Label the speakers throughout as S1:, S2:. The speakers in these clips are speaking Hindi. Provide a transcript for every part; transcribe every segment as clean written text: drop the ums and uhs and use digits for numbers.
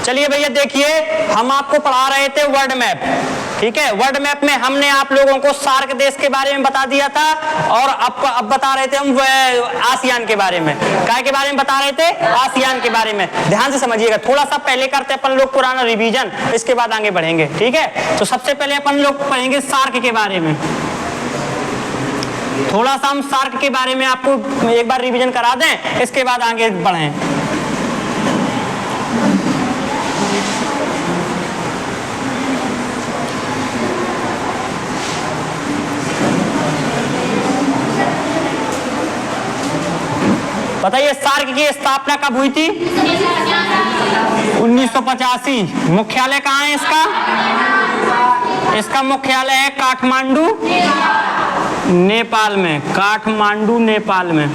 S1: चलिए भैया देखिए, हम आपको पढ़ा रहे थे वर्ल्ड मैप, ठीक है। वर्ल्ड मैप में हमने आप लोगों को सार्क देश के बारे में बता दिया था, और अब बता रहे थे हम आसियान के बारे में। काय के बारे में बता रहे थे? आसियान के बारे में। ध्यान से समझिएगा, थोड़ा सा पहले करते अपन लोग पुराना रिवीजन, इसके बाद आगे बढ़ेंगे, ठीक है। तो सबसे पहले अपन लोग पढ़ेंगे सार्क के बारे में। थोड़ा सा हम सार्क के बारे में आपको एक बार रिवीजन करा दें, इसके बाद आगे बढ़ें। बताइए सार्क की स्थापना कब हुई थी? 1985। मुख्यालय कहाँ है इसका? इसका मुख्यालय है काठमांडू, नेपाल में। काठमांडू नेपाल में।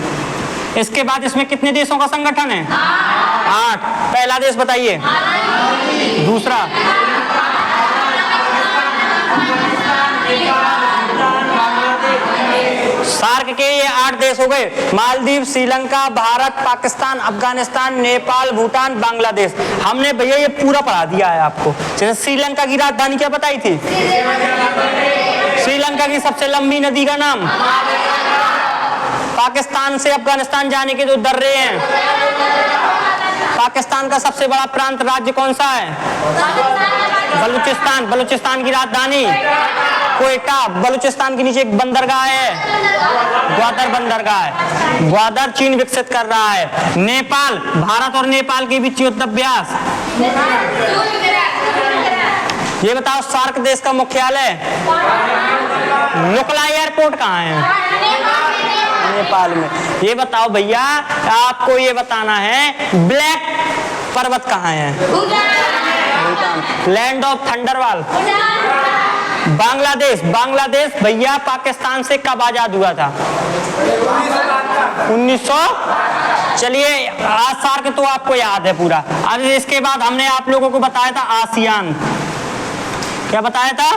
S1: इसके बाद इसमें कितने देशों का संगठन है? 8। पहला देश बताइए। दूसरा? सार्क के ये 8 देश हो गए, मालदीव, श्रीलंका, भारत, पाकिस्तान, अफगानिस्तान, नेपाल, भूटान, बांग्लादेश। हमने भैया ये पूरा पढ़ा दिया है आपको। जैसे श्रीलंका की राजधानी क्या बताई थी? श्रीलंका की सबसे लंबी नदी का नाम? पाकिस्तान से अफगानिस्तान जाने के जो दर्रे हैं। पाकिस्तान का सबसे बड़ा प्रांत राज्य कौन सा है? बलूचिस्तान। बलूचिस्तान की राजधानी कोयटा। बलूचिस्तान के नीचे एक बंदरगाह है, ग्वादर बंदरगाह है। ग्वादर चीन विकसित कर रहा है। नेपाल, भारत और नेपाल के बीच युद्धाभ्यास। ये बताओ सार्क देश का मुख्यालय? लुकला एयरपोर्ट कहाँ है? नेपाल में। ये बताओ भैया, आपको ये बताना है ब्लैक पर्वत कहाँ है? Bhutan. Land of thunderwall? Bangladesh. Bangladesh भैया पाकिस्तान से कब आजाद हुआ था? 1900। चलिए आज सार्क तो आपको याद है पूरा। अब इसके बाद हमने आप लोगों को बताया था आसियान। क्या बताया था?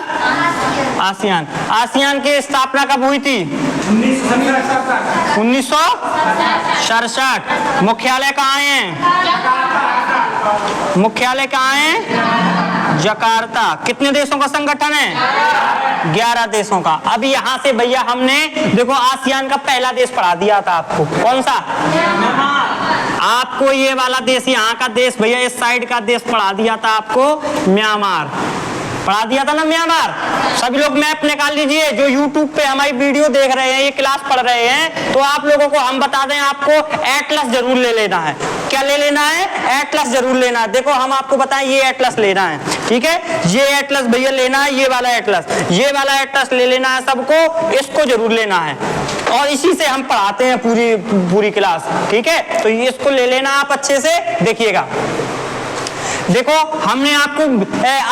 S1: आसियान। आसियान की स्थापना कब हुई थी? 1967। मुख्यालय कहाँ है? मुख्यालय कहाँ है? जकार्ता। कितने देशों का संगठन है? 11 देशों का। अब यहाँ से भैया हमने देखो आसियान का पहला देश पढ़ा दिया था आपको। कौन सा? आपको ये वाला देश, यहाँ का देश भैया, इस साइड का देश पढ़ा दिया था आपको, म्यांमार। पढ़ा दिया था ना म्यांमार। सभी लोग मैप निकाल लीजिए, जो YouTube पे हमारी वीडियो देख रहे हैं, ये क्लास पढ़ रहे हैं, तो आप लोगों को हम बता दें, आपको एटलस जरूर ले लेना है। क्या ले लेना है? एटलस जरूर लेना है। देखो हम आपको बताएं, ये एटलस लेना है, ठीक है। ये एटलस भैया लेना है, ये वाला एटलस, ये वाला एटलस ले लेना है सबको, इसको जरूर लेना है। और इसी से हम पढ़ाते हैं पूरी क्लास, ठीक है। तो इसको ले लेना आप अच्छे से, देखिएगा। देखो हमने आपको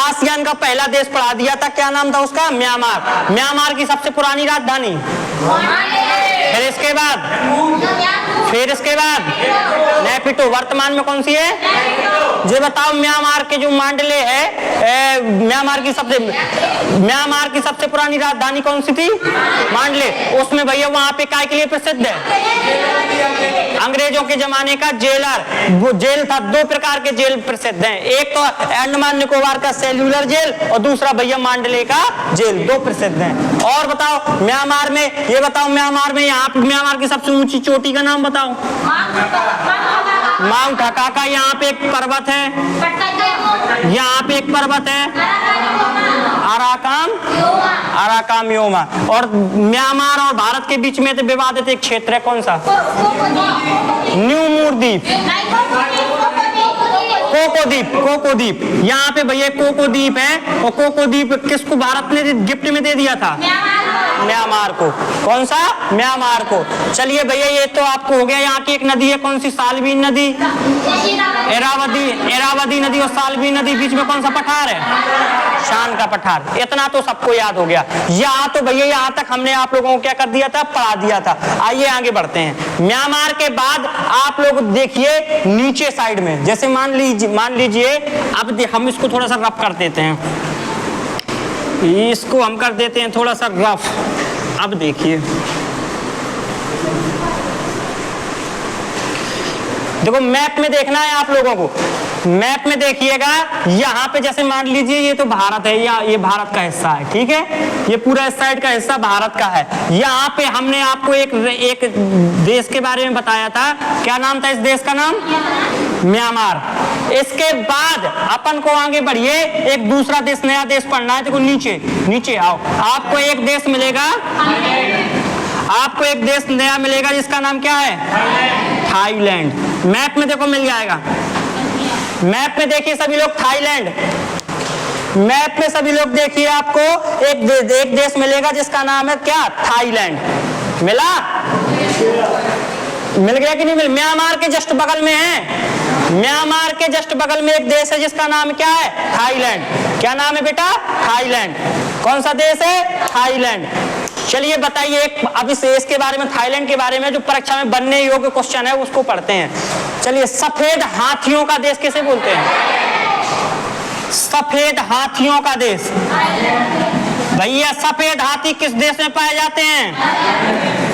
S1: आसियान का पहला देश पढ़ा दिया था, क्या नाम था उसका? म्यांमार। म्यांमार की सबसे पुरानी राजधानी? फिर इसके बाद नेपिटो। वर्तमान में कौन सी है? ये बताओ म्यांमार के जो मांडले है, म्यांमार की सबसे पुरानी राजधानी कौन सी थी? मांडले। उसमें भैया वहां पे काय के लिए प्रसिद्ध है? अंग्रेजों के जमाने का जेलर, वो जेल था। 2 प्रकार के जेल प्रसिद्ध हैं, एक तो अंडमान निकोबार का सेल्यूलर जेल, और दूसरा भैया मांडले का जेल। 2 प्रसिद्ध हैं। और बताओ म्यांमार में, ये बताओ म्यांमार में, यहाँ म्यांमार की सबसे ऊंची चोटी का नाम बताओ। माउंट हकाका। यहाँ पे एक पर्वत है, यहाँ पे एक पर्वत है, अराकाम योमा। और म्यांमार और भारत के बीच में तो विवादित एक क्षेत्र है, कौन सा? न्यू मूर द्वीप, कोको द्वीप। यहाँ पे भैया कोको द्वीप है, और कोको द्वीप किसको भारत ने गिफ्ट में दे दिया था? म्यांमार को। कौन सा? म्यांमार को। चलिए भैया ये तो आपको हो गया। यहाँ की एक नदी है, कौन सी? सालवीन नदी, एरावदी नदी और सालवीन नदी। बीच में कौन सा पठार है? शान का पठार। इतना तो सबको याद हो गया। यहाँ तो भैया यहाँ तक हमने आप लोगों को क्या कर दिया था? पढ़ा दिया था। आइए आगे बढ़ते हैं। म्यांमार के बाद आप लोग देखिए नीचे साइड में, जैसे मान लीजिए अब हम इसको थोड़ा सा रफ कर देते हैं, इसको हम कर देते हैं थोड़ा सा रफ। अब देखिए, देखो मैप में देखना है आप लोगों को। मैप में देखिएगा, यहाँ पे जैसे मान लीजिए ये तो भारत है, या ये भारत का हिस्सा है, ठीक है, ये पूरा इस साइड का हिस्सा भारत का है। यहाँ पे हमने आपको एक देश के बारे में बताया था, क्या नाम था इस देश का नाम? म्यांमार। इसके बाद अपन को आगे बढ़िए, एक दूसरा देश, नया देश पढ़ना है। देखो नीचे नीचे आओ, आपको एक देश मिलेगा, आपको एक देश नया मिलेगा जिसका नाम क्या है? थाईलैंड। मैप में देखो मिल जाएगा, मैप में देखिए सभी लोग थाईलैंड, मैप में सभी लोग देखिए आपको एक देश मिलेगा जिसका नाम है क्या? थाईलैंड। मिला? मिल गया कि नहीं मिल? म्यांमार के जस्ट बगल में है, म्यांमार के जस्ट बगल में एक देश है जिसका नाम क्या है? थाईलैंड। क्या नाम है बेटा? थाईलैंड। कौन सा देश है? थाईलैंड। चलिए बताइए, एक अब इस देश के बारे में, थाईलैंड के बारे में जो परीक्षा में बनने योग्य क्वेश्चन है उसको पढ़ते हैं। चलिए, सफेद हाथियों का देश किसे बोलते हैं? सफेद हाथियों का देश। भैया सफेद हाथी किस देश में पाए जाते हैं?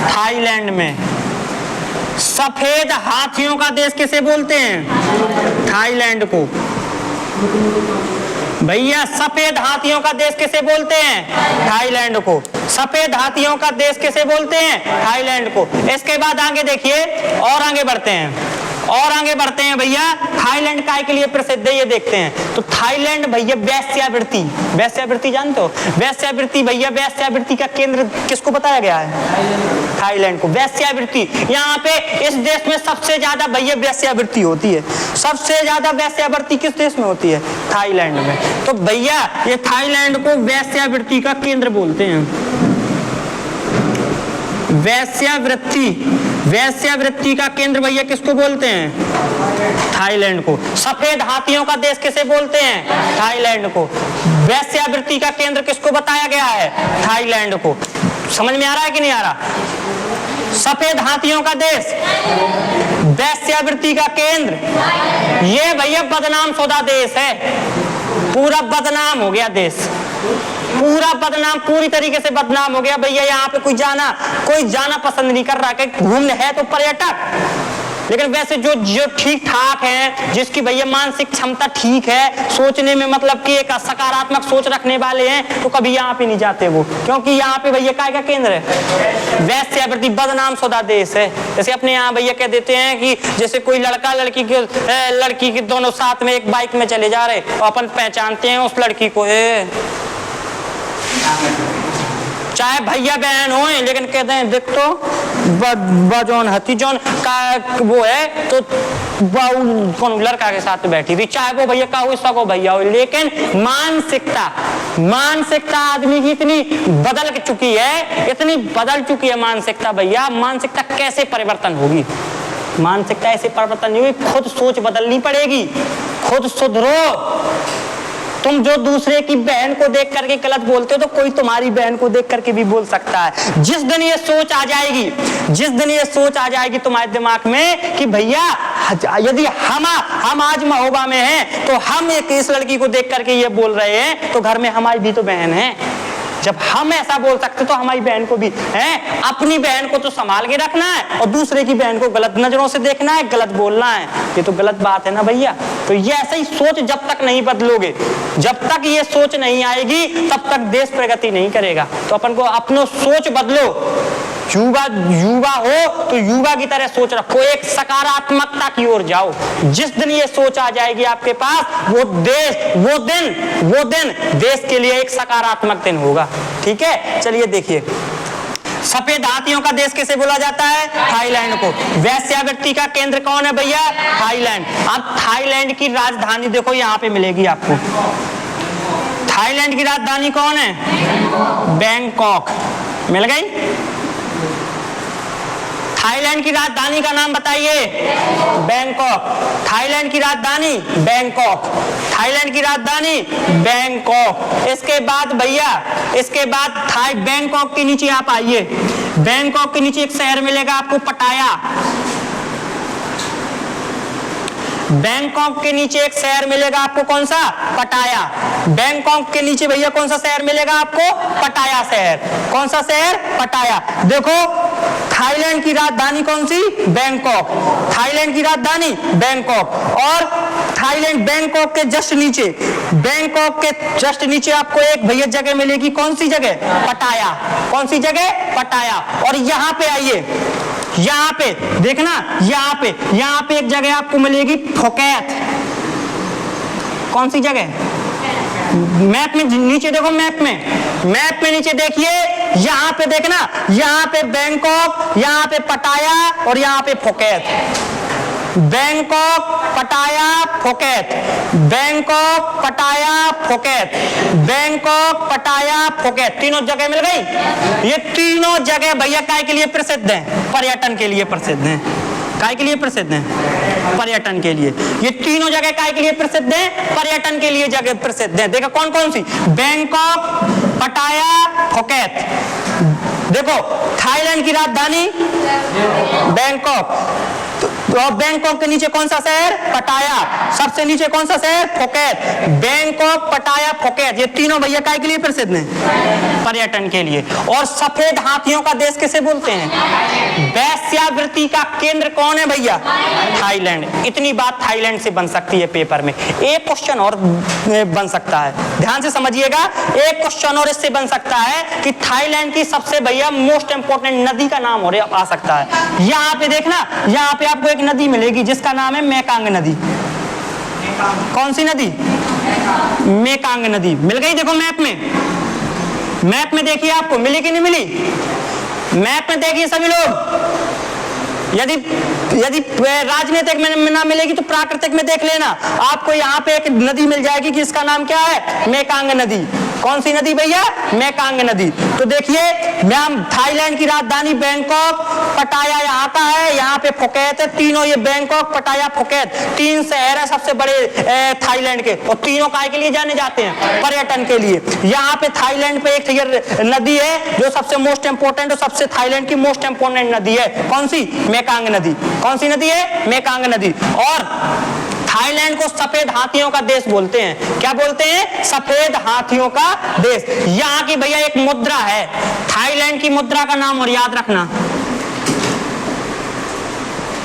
S1: थाईलैंड में। सफेद हाथियों का देश किसे बोलते हैं? थाईलैंड को। भैया सफेद हाथियों का देश किसे बोलते हैं? थाईलैंड को। सफेद हाथियों का देश किसे बोलते हैं? थाईलैंड को। इसके बाद आगे देखिए, और आगे बढ़ते हैं, और आगे बढ़ते हैं भैया। थाईलैंड काय के लिए प्रसिद्ध है ये देखते हैं। तो थाईलैंड भैया वेश्यावृत्ति, वेश्यावृत्ति जानते हो? वेश्यावृत्ति भैया, वेश्यावृत्ति का केंद्र किसको बताया गया है? थाईलैंड को। वेश्यावृत्ति, यहाँ पे इस देश में सबसे ज्यादा भैया वेश्यावृत्ति होती है। सबसे ज्यादा वेश्यावृत्ति किस देश में होती है? थाईलैंड में। तो भैया ये थाईलैंड को वेश्यावृत्ति का केंद्र बोलते हैं। वेश्यावृत्ति, वेश्यावृत्ति का केंद्र भैया किसको बोलते हैं? थाईलैंड को। सफेद हाथियों का देश किसे बोलते हैं? थाईलैंड को। वेश्यावृत्ति का केंद्र किसको बताया गया है? थाईलैंड को। समझ में आ रहा है कि नहीं आ रहा? सफेद हाथियों का देश, वेश्यावृत्ति का केंद्र, ये भैया बदनाम शुदा देश है। पूरा बदनाम हो गया देश, पूरा बदनाम, पूरी तरीके से बदनाम हो गया भैया। यहाँ पे कोई जाना पसंद नहीं कर रहा। कहीं घूमने है तो पर्यटक, लेकिन वैसे जो ठीक ठाक है, जिसकी भैया मानसिक क्षमता ठीक है, सोचने में मतलब कि एक सकारात्मक सोच रखने वाले हैं, तो कभी यहाँ पे नहीं जाते वो, क्योंकि यहाँ पे भैया काय का केंद्र है? वेश्यावृत्ति, बदनाम शुदा देश है। जैसे अपने यहाँ भैया कह देते हैं कि जैसे कोई लड़का लड़की के दोनों साथ में एक बाइक में चले जा रहे, और अपन पहचानते हैं उस लड़की को, चाहे भैया बहन हो, लेकिन कहते हैं देख तो बजौन हती जौन का वो है, तो कौन लड़का के साथ बैठी थी, चाहे वो भैया का हो, सको भैया हो। लेकिन मानसिकता आदमी की इतनी बदल चुकी है, इतनी बदल चुकी है मानसिकता भैया। मानसिकता कैसे परिवर्तन होगी? मानसिकता ऐसे परिवर्तन नहीं होगी, खुद सोच बदलनी पड़ेगी। खुद सुधरो। तुम जो दूसरे की बहन को देख करके गलत बोलते हो, तो कोई तुम्हारी बहन को देख करके भी बोल सकता है। जिस दिन ये सोच आ जाएगी, जिस दिन ये सोच आ जाएगी तुम्हारे दिमाग में कि भैया यदि हम आज महोबा में हैं, तो हम एक इस लड़की को देख करके ये बोल रहे हैं, तो घर में हमारी भी तो बहन है। जब हम ऐसा बोल सकते तो हमारी बहन को भी है। अपनी बहन को तो संभाल के रखना है, और दूसरे की बहन को गलत नजरों से देखना है, गलत बोलना है। ये तो गलत बात है ना भैया। तो ये ऐसा ही सोच जब तक नहीं बदलोगे, जब तक ये सोच नहीं आएगी, तब तक देश प्रगति नहीं करेगा। तो अपन को अपनो सोच बदलो। युवा हो तो युवा की तरह सोच रखो, एक सकारात्मकता की ओर जाओ। जिस दिन ये सोच आ जाएगी आपके पास, वो दिन देश के लिए एक सकारात्मक दिन होगा। ठीक है, चलिए देखिए, सफेद हाथियों का देश किसे बोला जाता है? थाईलैंड को। वेश्यावृत्ति का केंद्र कौन है भैया? थाईलैंड। अब थाईलैंड की राजधानी देखो यहाँ पे मिलेगी आपको। थाईलैंड की राजधानी कौन है? बैंकॉक। मिल गई? थाईलैंड की राजधानी का नाम बताइए। बैंकॉक। थाईलैंड की राजधानी बैंकॉक। थाईलैंड की राजधानी बैंकॉक। इसके बाद भैया, इसके बाद बैंकॉक के नीचे आप आइए। बैंकॉक के नीचे एक शहर मिलेगा आपको, पटाया। बैंकॉक के नीचे एक शहर मिलेगा आपको, कौन सा? पटाया। बैंकॉक के नीचे भैया कौन सा शहर मिलेगा आपको? पटाया शहर। कौन सा शहर? पटाया। देखो थाईलैंड की राजधानी कौन सी? बैंकॉक। थाईलैंड की राजधानी बैंकॉक। और थाईलैंड बैंकॉक के जस्ट नीचे, बैंकॉक के जस्ट नीचे आपको एक भैया जगह मिलेगी, कौन सी जगह? पटाया। कौन सी जगह? पटाया। और यहाँ पे आइए, यहाँ पे देखना, यहाँ पे एक जगह आपको मिलेगी फोकेत। कौन सी जगह? मैप में नीचे देखो, मैप में नीचे देखिए, यहाँ पे देखना, यहाँ पे बैंकॉक, यहाँ पे पटाया और यहाँ पे फोकेत। बैंकॉक, पटाया, फोकेत। बैंकॉक, पटाया, फोकेत। बैंकॉक, पटाया, फोकेत। तीनों जगह मिल गई। ये तीनों जगह भैया काय के लिए प्रसिद्ध हैं? पर्यटन के लिए प्रसिद्ध हैं। काय के लिए प्रसिद्ध हैं? पर्यटन के लिए। ये तीनों जगह काय के लिए प्रसिद्ध हैं? पर्यटन के लिए जगह प्रसिद्ध हैं। देखो कौन कौन सी? बैंकॉक, पटाया, फोकेत। देखो थाईलैंड की राजधानी बैंकॉक, और बैंकॉक के नीचे कौन सा शहर? पटाया। सबसे नीचे कौन सा शहर? फोकेत। बैंकॉक, पटाया, फोकेत, ये तीनों भैया काय के लिए प्रसिद्ध हैं? पर्यटन के लिए। और सफेद हाथियों का देश किसे बोलते हैं? वेश्यावृत्ति का केंद्र कौन है भैया? थाईलैंड। इतनी बात थाईलैंड से बन सकती है पेपर में। एक क्वेश्चन और बन सकता है, ध्यान से समझिएगा। एक क्वेश्चन और इससे बन सकता है कि थाईलैंड की सबसे भैया मोस्ट इंपोर्टेंट नदी का नाम और आ सकता है। यहाँ पे देखना, यहाँ पे आपको एक नदी मिलेगी जिसका नाम है मेकांग नदी। कौन सी नदी? मेकांग नदी। मिल गई। देखो मैप में देखिए, आपको मिली कि नहीं मिली? मैप में देखिए सभी लोग। यदि राजनीतिक में ना मिलेगी तो प्राकृतिक में देख लेना। आपको यहाँ पे एक नदी मिल जाएगी कि इसका नाम क्या है? मेकांग नदी। कौन सी नदी भैया? मेकांग नदी। तो देखिए मैम, थाईलैंड की राजधानी बैंकॉक, पटाया यहाँ का है, यहाँ पे फोकेत है। तीनों ये बैंकॉक, पटाया, फोकेत, तीन शहर है सबसे बड़े थाईलैंड के, और तीनों काय के लिए जाने जाते हैं? पर्यटन के लिए। यहाँ पे थाईलैंड पे एक नदी है जो सबसे मोस्ट इंपोर्टेंट और सबसे थाईलैंड की मोस्ट इंपोर्टेंट नदी है। कौन सी? मेकांग नदी। कौन सी नदी है? मेकांग नदी। और थाईलैंड को सफेद हाथियों का देश बोलते हैं। क्या बोलते हैं? सफेद हाथियों का देश। यहाँ की भैया एक मुद्रा है, थाईलैंड की मुद्रा का नाम और याद रखना।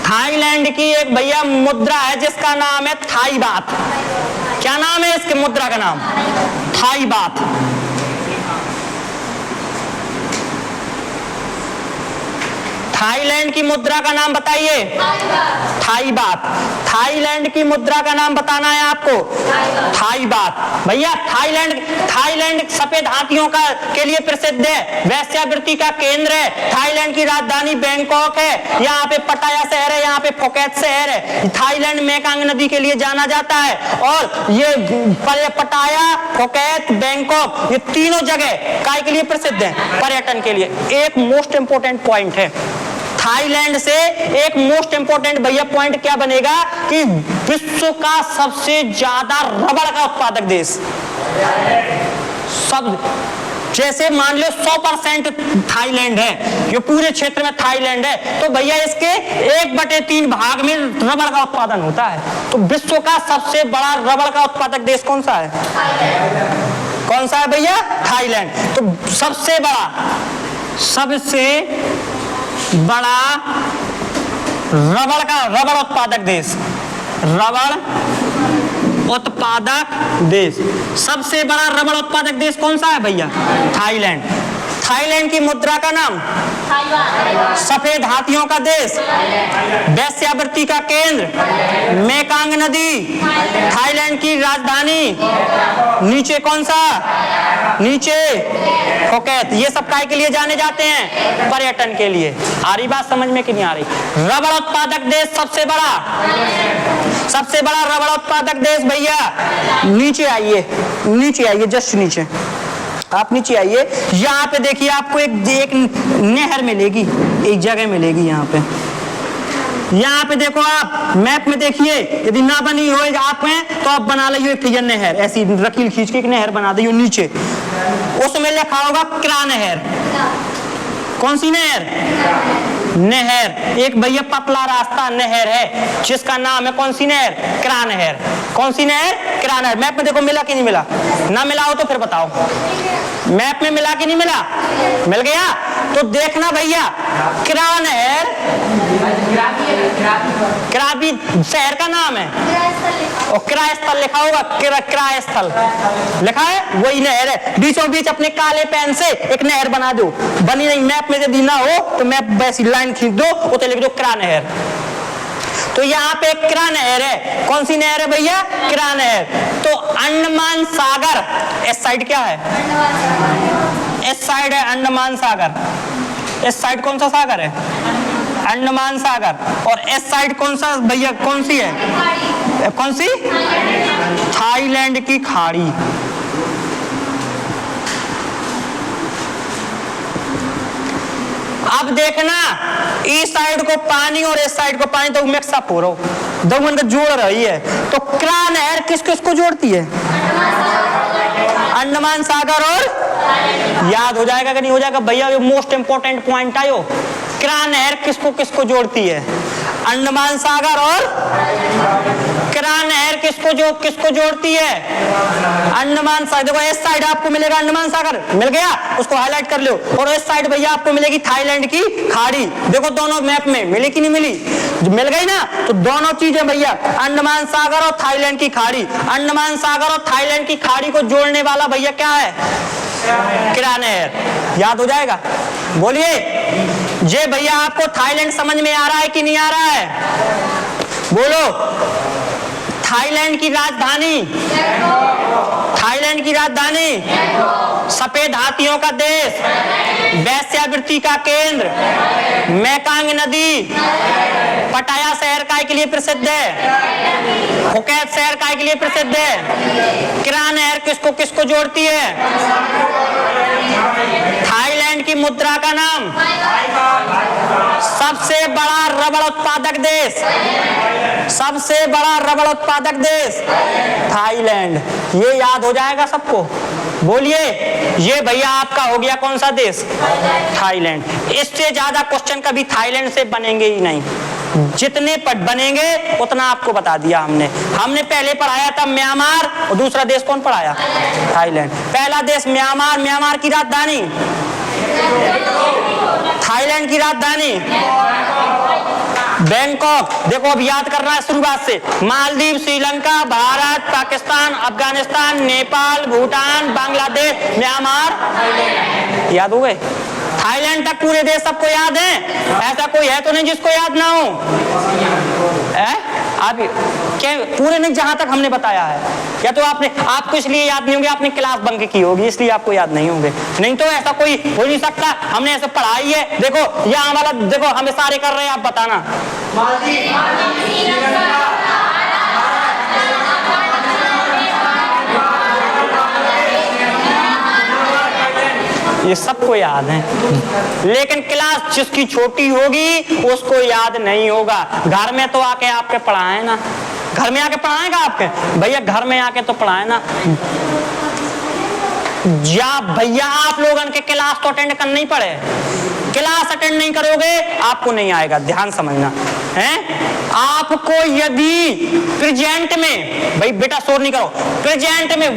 S1: थाईलैंड की एक भैया मुद्रा है जिसका नाम है थाई बात। क्या नाम है इसके मुद्रा का नाम? थाई बात। थाईलैंड की मुद्रा का नाम बताइए। थाई बात। थाईलैंड की मुद्रा का नाम बताना है आपको। थाई बात। भैया थाईलैंड सफेद हाथियों के लिए प्रसिद्ध है, वेश्यावृत्ति का केंद्र है। थाईलैंड की राजधानी बैंकॉक है, यहाँ पे पटाया शहर है, यहाँ पे फोकेत शहर है। थाईलैंड मेकांग नदी के लिए जाना जाता है। और ये पटाया, फोकेत, बैंकॉक, ये तीनों जगह काय के लिए प्रसिद्ध है? पर्यटन के लिए। एक मोस्ट इंपोर्टेंट पॉइंट है थाईलैंड से, एक मोस्ट इंपोर्टेंट भैया पॉइंट क्या बनेगा कि विश्व का सबसे ज्यादा रबड़ का उत्पादक देश। सब जैसे मान लो 100% थाईलैंड है, ये पूरे क्षेत्र में थाईलैंड है, तो भैया इसके 1/3 भाग में रबड़ का उत्पादन होता है। तो विश्व का सबसे बड़ा रबड़ का उत्पादक देश कौन सा है? कौन सा है भैया? थाईलैंड। तो सबसे बड़ा रबड़ उत्पादक देश, रबड़ उत्पादक देश। सबसे बड़ा रबड़ उत्पादक देश कौन सा है भैया? थाईलैंड। थाईलैंड की मुद्रा का नाम? सफेद हाथियों का देश, वेश्यावृत्ति का केंद्र, मेकांग नदी, थाईलैंड की राजधानी, नीचे कौन सा? नीचे फोकेत। ये सब काय के लिए जाने जाते हैं? पर्यटन के लिए। आ रही बात समझ में कि नहीं आ रही? रबड़ उत्पादक देश सबसे बड़ा रबड़ उत्पादक देश भैया। नीचे आइए, जस्ट नीचे आप नीचे आइए। यहाँ पे देखिए आपको एक नहर मिलेगी, एक जगह मिलेगी यहाँ पे देखो, आप मैप में देखिए, यदि ना बनी हो आप में तो आप बना लीजिए फिगर नहर, ऐसी रकील खींच के एक नहर बना दीजिए नीचे। उसमें लिखा होगा क्रा नहर। कौन सी नहर? नहर। एक भैया पतला रास्ता नहर है जिसका नाम है कौन सी नहर? क्रा नहर। कौन सी नहर? क्रा नहर। मैप में देखो मिला कि नहीं मिला? ना मिला हो तो फिर बताओ। मैप में मिला कि नहीं मिला? मिल गया। तो देखना भैया, क्रा नहर क्राबी शहर का नाम है और क्रा स्थल लिखा होगा, क्रा स्थल लिखा है, वही नहर है। बीचों बीच अपने काले पेन से एक नहर बना दो, बनी नहीं मैप में यदि ना हो तो मैप वैसी लाइन खींच दो, उसे लिख दो क्रा नहर। तो यहाँ पे क्रा नहर है। कौन सी नहर है भैया? क्रा नहर। तो अंडमान सागर इस साइड क्या है? इस साइड है अंडमान सागर। इस साइड कौन सा सागर है? अंडमान सागर। और इस साइड कौन सा भैया, कौन सी है? कौन सी? थाईलैंड की खाड़ी। अब देखना, इस साइड को पानी और इस साइड को पानी तो मिक्सअप हो रहा हो, दो उनका जोड़ रही है। तो क्रा नहर किस किस को जोड़ती है? अंडमान सागर और, याद हो जाएगा कि नहीं हो जाएगा भैया? ये मोस्ट इंपोर्टेंट पॉइंट आयो। क्रा नहर किसको किसको जोड़ती है? अंडमान सागर और क्रा नहर किसको जोड़ती है? अंडमान सागर। देखो इस साइड आपको मिलेगा अंडमान सागर, मिल गया, उसको हाईलाइट कर लो। और इस साइड भैया आपको मिलेगी थाईलैंड की खाड़ी। देखो दोनों मैप में मिली कि नहीं मिली? मिल गई ना। तो दोनों चीजें भैया, अंडमान सागर और थाईलैंड की खाड़ी। अंडमान सागर और थाईलैंड की खाड़ी को जोड़ने वाला भैया क्या है? क्रा नहर। याद हो जाएगा? बोलिए जे भैया, आपको थाईलैंड समझ में आ रहा है कि नहीं आ रहा है? बोलो। थाईलैंड की राजधानी, थाईलैंड की राजधानी, सफेद हाथियों का देश, वेश्यावृत्ति का केंद्र, मेकांग नदी, पटाया शहर काय के लिए प्रसिद्ध है, फुकेत शहर काय के लिए प्रसिद्ध है। क्रा नहर किसको किसको जोड़ती है? थाईलैंड की मुद्रा का नाम, सबसे बड़ा रबड़ उत्पादक देश, सबसे बड़ा रबड़ उत्पादक देश थाईलैंड। ये याद हो जाएगा सबको? बोलिए। ये भैया आपका हो गया कौन सा देश? थाईलैंड। इससे ज्यादा क्वेश्चन कभी थाईलैंड से बनेंगे ही नहीं, जितने पट बनेंगे उतना आपको बता दिया हमने पहले पढ़ाया था म्यांमार, और दूसरा देश कौन पढ़ाया? थाईलैंड। पहला देश म्यांमार, म्यांमार की राजधानी, थाईलैंड की राजधानी बैंकॉक। देखो अब याद करना है शुरुआत से, मालदीव, श्रीलंका, भारत, पाकिस्तान, अफगानिस्तान, नेपाल, भूटान, बांग्लादेश, म्यांमार। याद हो गए? थाईलैंड तक पूरे देश सबको याद है? ऐसा कोई है तो नहीं जिसको याद ना हो? आप क्या पूरे नहीं, जहां तक हमने बताया है। या तो आपको इसलिए याद नहीं होंगे, आपने क्लास बंक की होगी इसलिए आपको याद नहीं होंगे, नहीं तो ऐसा कोई हो नहीं सकता। हमने ऐसे पढ़ाई है। देखो यहाँ वाला, देखो हमें सारे कर रहे हैं, आप बताना। ये सबको याद है, लेकिन क्लास जिसकी छोटी होगी उसको याद नहीं होगा। घर में तो आके आपके पढ़ाए ना, घर में आके पढ़ाएगा आपके भैया, घर में आके तो पढ़ाए ना। या भैया आप लोगों के क्लास तो अटेंड करना ही पड़े, क्लास अटेंड नहीं करोगे आपको नहीं आएगा। ध्यान समझना है। आपको यदि प्रेजेंट में, भाई बेटा शोर नहीं करो, प्रेजेंट में,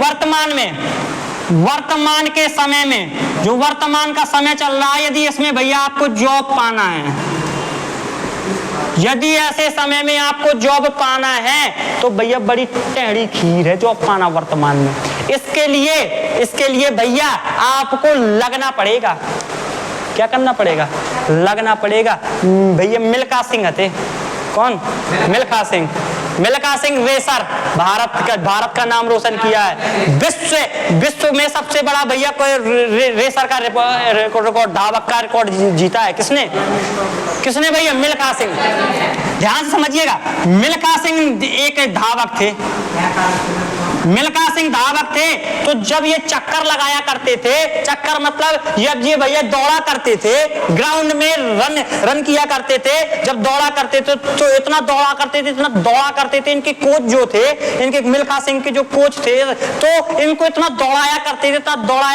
S1: वर्तमान के समय में, जो वर्तमान का समय चल रहा है, यदि इसमें भैया आपको जॉब पाना है, यदि ऐसे समय में आपको जॉब पाना है तो भैया बड़ी टेढ़ी खीर है जॉब पाना वर्तमान में। इसके लिए भैया आपको लगना पड़ेगा। क्या करना पड़ेगा? लगना पड़ेगा। भैया मिल्खा सिंह थे। कौन? मिल्खा सिंह रेसर, भारत का नाम रोशन किया है। विश्व में सबसे बड़ा भैया कोई रेसर का रिकॉर्ड, धावक का रिकॉर्ड जीता है। किसने भैया? मिल्खा सिंह। ध्यान से समझिएगा, मिल्खा सिंह एक धावक थे। मिल्खा सिंह धावक थे। तो जब ये चक्कर लगाया करते थे, चक्कर मतलब जब ये भैया दौड़ा करते थे, ग्राउंड में रन किया करते थे, जब दौड़ा करते थे तो इतना दौड़ा करते थे, इनके कोच जो थे, इनके मिल्खा सिंह के जो कोच थे, तो इनको इतना दौड़ाया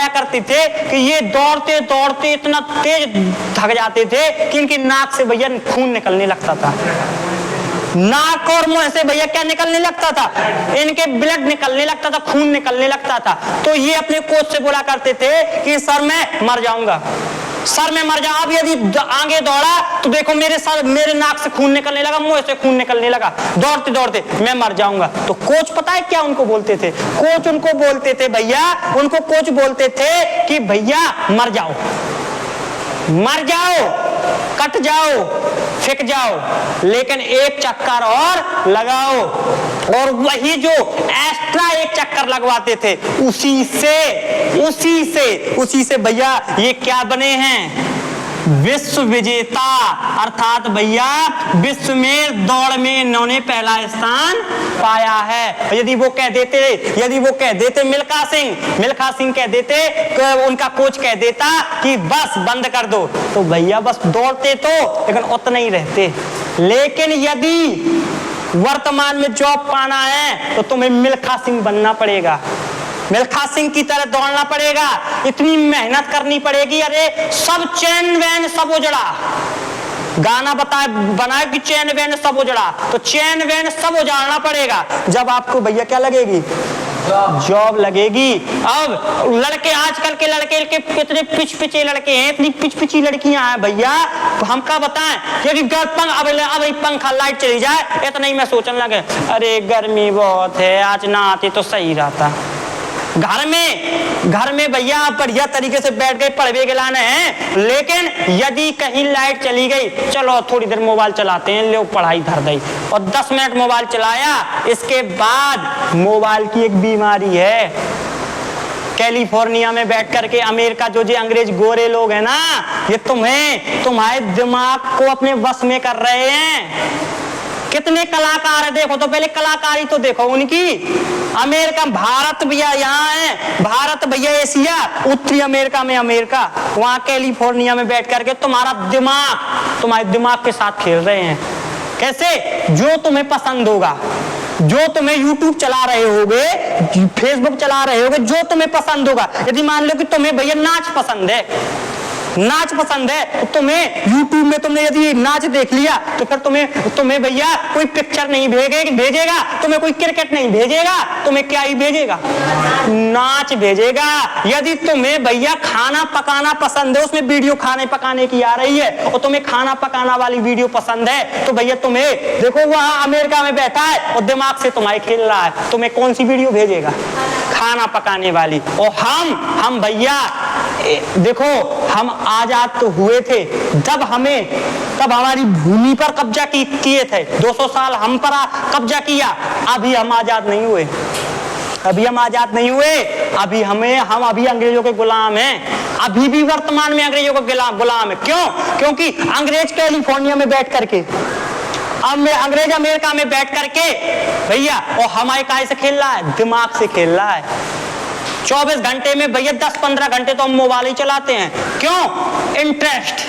S1: करते थे कि ये दौड़ते इतना तेज थक जाते थे कि इनकी नाक से भैया खून निकलने लगता था। नाक और मुंह से भैया क्या निकलने लगता था? इनके ब्लड निकलने लगता था, खून निकलने लगता था। तो ये अपने कोच से बोला करते थे कि सर मैं मर जाऊंगा, सर मैं मर जाऊं। अब यदि आगे दौड़ा तो देखो मेरे नाक से खून निकलने लगा, मुंह से खून निकलने लगा, दौड़ते दौड़ते मैं मर जाऊंगा। तो कोच पता है क्या उनको बोलते थे? कोच उनको बोलते थे भैया, उनको कोच बोलते थे कि भैया मर जाओ, मर जाओ, कट जाओ, फेंक जाओ, लेकिन एक चक्कर और लगाओ। और वही जो एक्स्ट्रा एक चक्कर लगवाते थे, उसी से भैया ये क्या बने हैं? विश्व विजेता। अर्थात भैया विश्व में दौड़ में इन्होंने पहला स्थान पाया है। यदि वो कह देते मिल्खा सिंह कह देते, उनका कोच कह देता कि बस बंद कर दो, तो भैया बस दौड़ते तो, लेकिन उतना ही रहते। लेकिन यदि वर्तमान में जॉब पाना है तो तुम्हें मिल्खा सिंह बनना पड़ेगा, मिल्खा सिंह की तरह दौड़ना पड़ेगा, इतनी मेहनत करनी पड़ेगी। अरे सब चैन वैन सब उजड़ा, गाना बनाए कि चैन वैन सब उजड़ा, तो चैन वैन सब उजाड़ना पड़ेगा। जब आपको भैया क्या लगेगी? जॉब लगेगी। अब लड़के, आजकल के लड़के कितने पिचे लड़के हैं, इतनी पिची लड़कियां हैं भैया, तो हम क्या बताएं? यदि अब पंखा लाइट चली जाए, इतना ही मैं सोचने लगे, अरे गर्मी बहुत है, आज ना आती तो सही रहता। घर में भैया आप बढ़िया तरीके से बैठ गए, पढ़वे गिलाने हैं, लेकिन यदि कहीं लाइट चली गई, चलो थोड़ी देर मोबाइल चलाते हैं, लो पढ़ाई धर गई, और 10 मिनट मोबाइल चलाया। इसके बाद मोबाइल की एक बीमारी है, कैलिफोर्निया में बैठ करके अमेरिका जो अंग्रेज गोरे लोग हैं ना, ये तुम्हारे दिमाग को अपने वश में कर रहे हैं। कितने कलाकार है देखो तो, पहले कलाकारी तो देखो उनकी। अमेरिका, भारत भैया यहाँ है, भारत भैया एशिया, उत्तरी अमेरिका में अमेरिका, वहां कैलिफोर्निया में बैठ करके तुम्हारे दिमाग के साथ खेल रहे हैं। कैसे? जो तुम्हें पसंद होगा, जो तुम्हें YouTube चला रहे होगे, फेसबुक चला रहे होगे, जो तुम्हें पसंद होगा। यदि मान लो कि तुम्हें भैया नाच पसंद है, तो तुम्हें YouTube में तुमने यदि नाच देख लिया, तो फिर तुम्हें भैया कोई पिक्चर नहीं भेजेगा, तुम्हें कोई क्रिकेट नहीं भेजेगा, तुम्हें क्या ही भेजेगा? नाच भेजेगा। यदि तुम्हें भैया खाना पकाना पसंद है, उसमें वीडियो खाने पकाने की आ रही है, और तुम्हें खाना पकाना वाली वीडियो पसंद है, तो भैया तुम्हें देखो वहां अमेरिका में बैठा है और दिमाग से तुम्हारे खेल रहा है, तुम्हें कौन सी वीडियो भेजेगा? खाना पकाने वाली। और हम भैया देखो, हम आजाद तो हुए थे, तब हमारी भूमि पर कब्जा किए थे, 200 साल हम पर कब्जा किया। अभी हम आजाद नहीं हुए, हम अभी अंग्रेजों के गुलाम हैं, अभी भी वर्तमान में अंग्रेजों के गुलाम है। क्यों? क्योंकि अंग्रेज कैलिफोर्निया में बैठ करके, अंग्रेज अमेरिका में बैठ करके भैया, और हमारे काय से खेल रहा है? दिमाग से खेल रहा है। 24 घंटे में भैया 10-15 घंटे तो हम मोबाइल ही चलाते हैं। क्यों? इंटरेस्ट।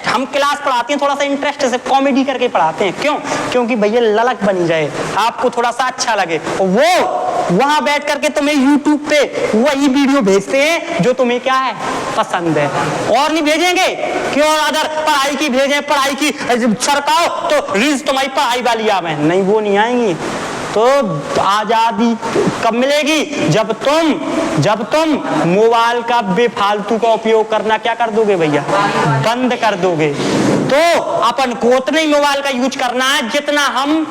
S1: हम क्लास पढ़ाते हैं, थोड़ा सा इंटरेस्ट से कॉमेडी करके पढ़ाते हैं। क्यों? क्योंकि भैया ललक बनी जाए, आपको थोड़ा सा अच्छा लगे। वो वहां बैठ करके तुम्हें YouTube पे वही वीडियो भेजते हैं जो तुम्हें क्या है? पसंद है, और नहीं भेजेंगे। क्यों? अगर पढ़ाई की भेजें, पढ़ाई की सरकाओ तो रील्स तुम्हारी पढ़ाई वाली आवे, नहीं, वो नहीं आएंगी। तो आजादी कब मिलेगी? जब तुम मोबाइल का बेफालतू का उपयोग करना क्या कर दोगे भैया? बंद कर दोगे। तो अपन को उतना ही मोबाइल का यूज करना है जितना हम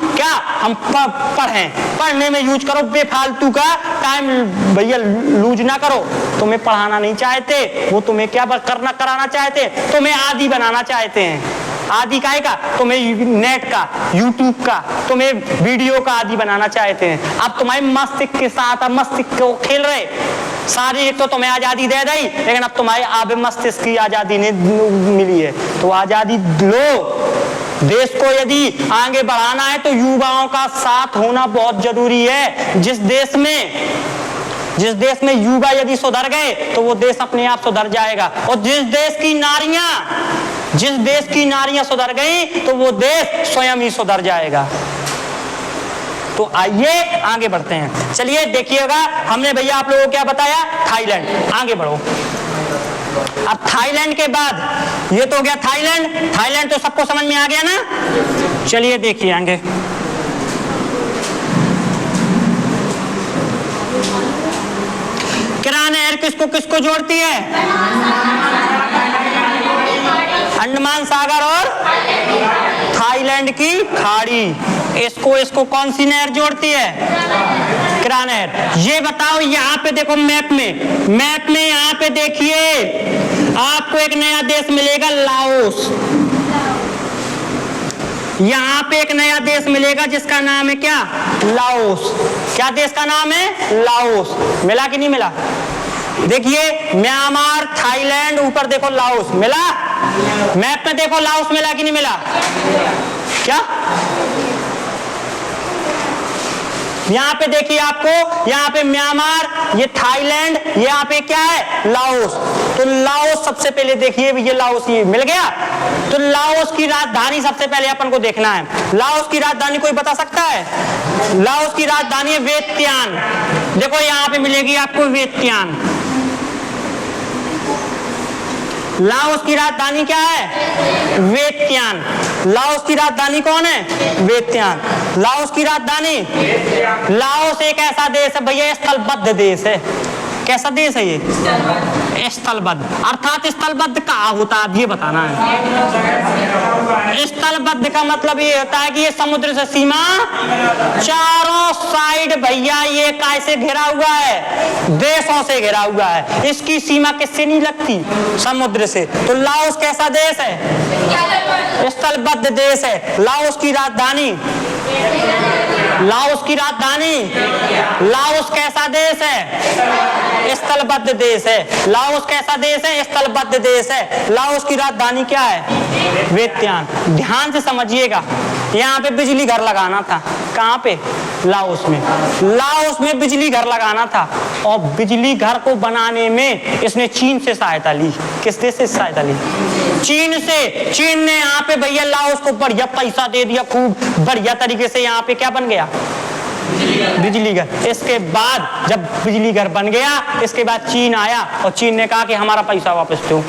S1: पढ़ने में यूज करो। बेफालतू का टाइम भैया लूज ना करो। तुम्हें पढ़ाना नहीं चाहते, वो तुम्हें क्या कराना चाहते? तुम्हें आदी बनाना चाहते हैं। आदि काहे का? तुम्हें नेट का, YouTube का, तुम्हें वीडियो का आदि बनाना चाहते हैं। अब तुम्हारे मस्तिष्क के साथ मस्तिष्क को खेल रहे। शारीरिक तो तुम्हें आजादी दे दी, लेकिन अब तुम्हारे आबे मस्तिष्क की आजादी नहीं मिली है, तो आजादी लो। देश को यदि आगे बढ़ाना है तो युवाओं का साथ होना बहुत जरूरी है। जिस देश में युवा यदि सुधर गए तो वो देश अपने आप सुधर जाएगा। और जिस देश की नारियां सुधर गई तो वो देश स्वयं ही सुधर जाएगा। तो आइए आगे बढ़ते हैं। चलिए देखिएगा, हमने भैया आप लोगों को क्या बताया? थाईलैंड। आगे बढ़ो। अब थाईलैंड के बाद ये तो हो गया थाईलैंड तो सबको समझ में आ गया ना। चलिए देखिए आगे। किरा नहर किसको जोड़ती है? अंडमान सागर और थाईलैंड की खाड़ी। इसको कौन सी नहर जोड़ती है? क्रा नहर। ये बताओ, यहाँ पे देखो मैप में यहाँ पे देखिए आपको एक नया देश मिलेगा, लाओस। यहाँ पे एक नया देश मिलेगा जिसका नाम है क्या? लाओस। क्या देश का नाम है? लाओस। मिला कि नहीं मिला? देखिए म्यांमार, थाईलैंड, ऊपर देखो लाओस। मिला? मैप में देखो लाओस मिला कि नहीं मिला? क्या? यहाँ पे देखिए आपको, यहाँ पे म्यांमार, ये थाईलैंड, यहाँ पे क्या है? लाओस। तो लाओस सबसे पहले देखिए, ये लाओस ये मिल गया। तो लाओस की राजधानी सबसे पहले अपन को देखना है। लाओस की राजधानी कोई बता सकता है? लाओस की राजधानी है वियतनाम। देखो यहाँ पे मिलेगी आपको वियतनाम। लाओस की राजधानी क्या है? वियतनाम। लाओस की राजधानी कौन है? वियतनाम। लाओस की राजधानी, लाओस एक ऐसा देश है भैया, स्थलबद्ध देश है। कैसा देश है ये? स्थलबद्ध। अर्थात स्थलबद्ध कहाँ होता है, अब ये बताना है। स्थलबद्ध का मतलब ये होता है कि ये समुद्र से सीमा चारों साइड भैया ये कैसे घिरा हुआ है? देशों से घिरा हुआ है। इसकी सीमा किससे नहीं लगती? समुद्र से। तो लाओस कैसा देश है? स्थलबद्ध देश है। लाओस की राजधानी, लाओस की राजधानी, लाओस कैसा देश है? स्थलबद्ध देश है। लाओस कैसा देश है? स्थलबद्ध देश है। लाओस की राजधानी क्या है? वियतनाम। ध्यान से समझिएगा, यहाँ पे बिजली घर लगाना था। कहाँ पे? लाओस में। लाओस में बिजली घर लगाना था, और बिजली घर को बनाने में इसने चीन से सहायता ली। किस देश से सहायता ली? चीन से। चीन ने यहाँ पे भैया लाओस को बढ़िया पैसा दे दिया, खूब बढ़िया तरीके से यहाँ पे क्या बन गया? बिजली घर। इसके बाद जब बिजली घर बन गया, इसके बाद चीन आया और चीन ने कहा कि हमारा पैसा वापस दो।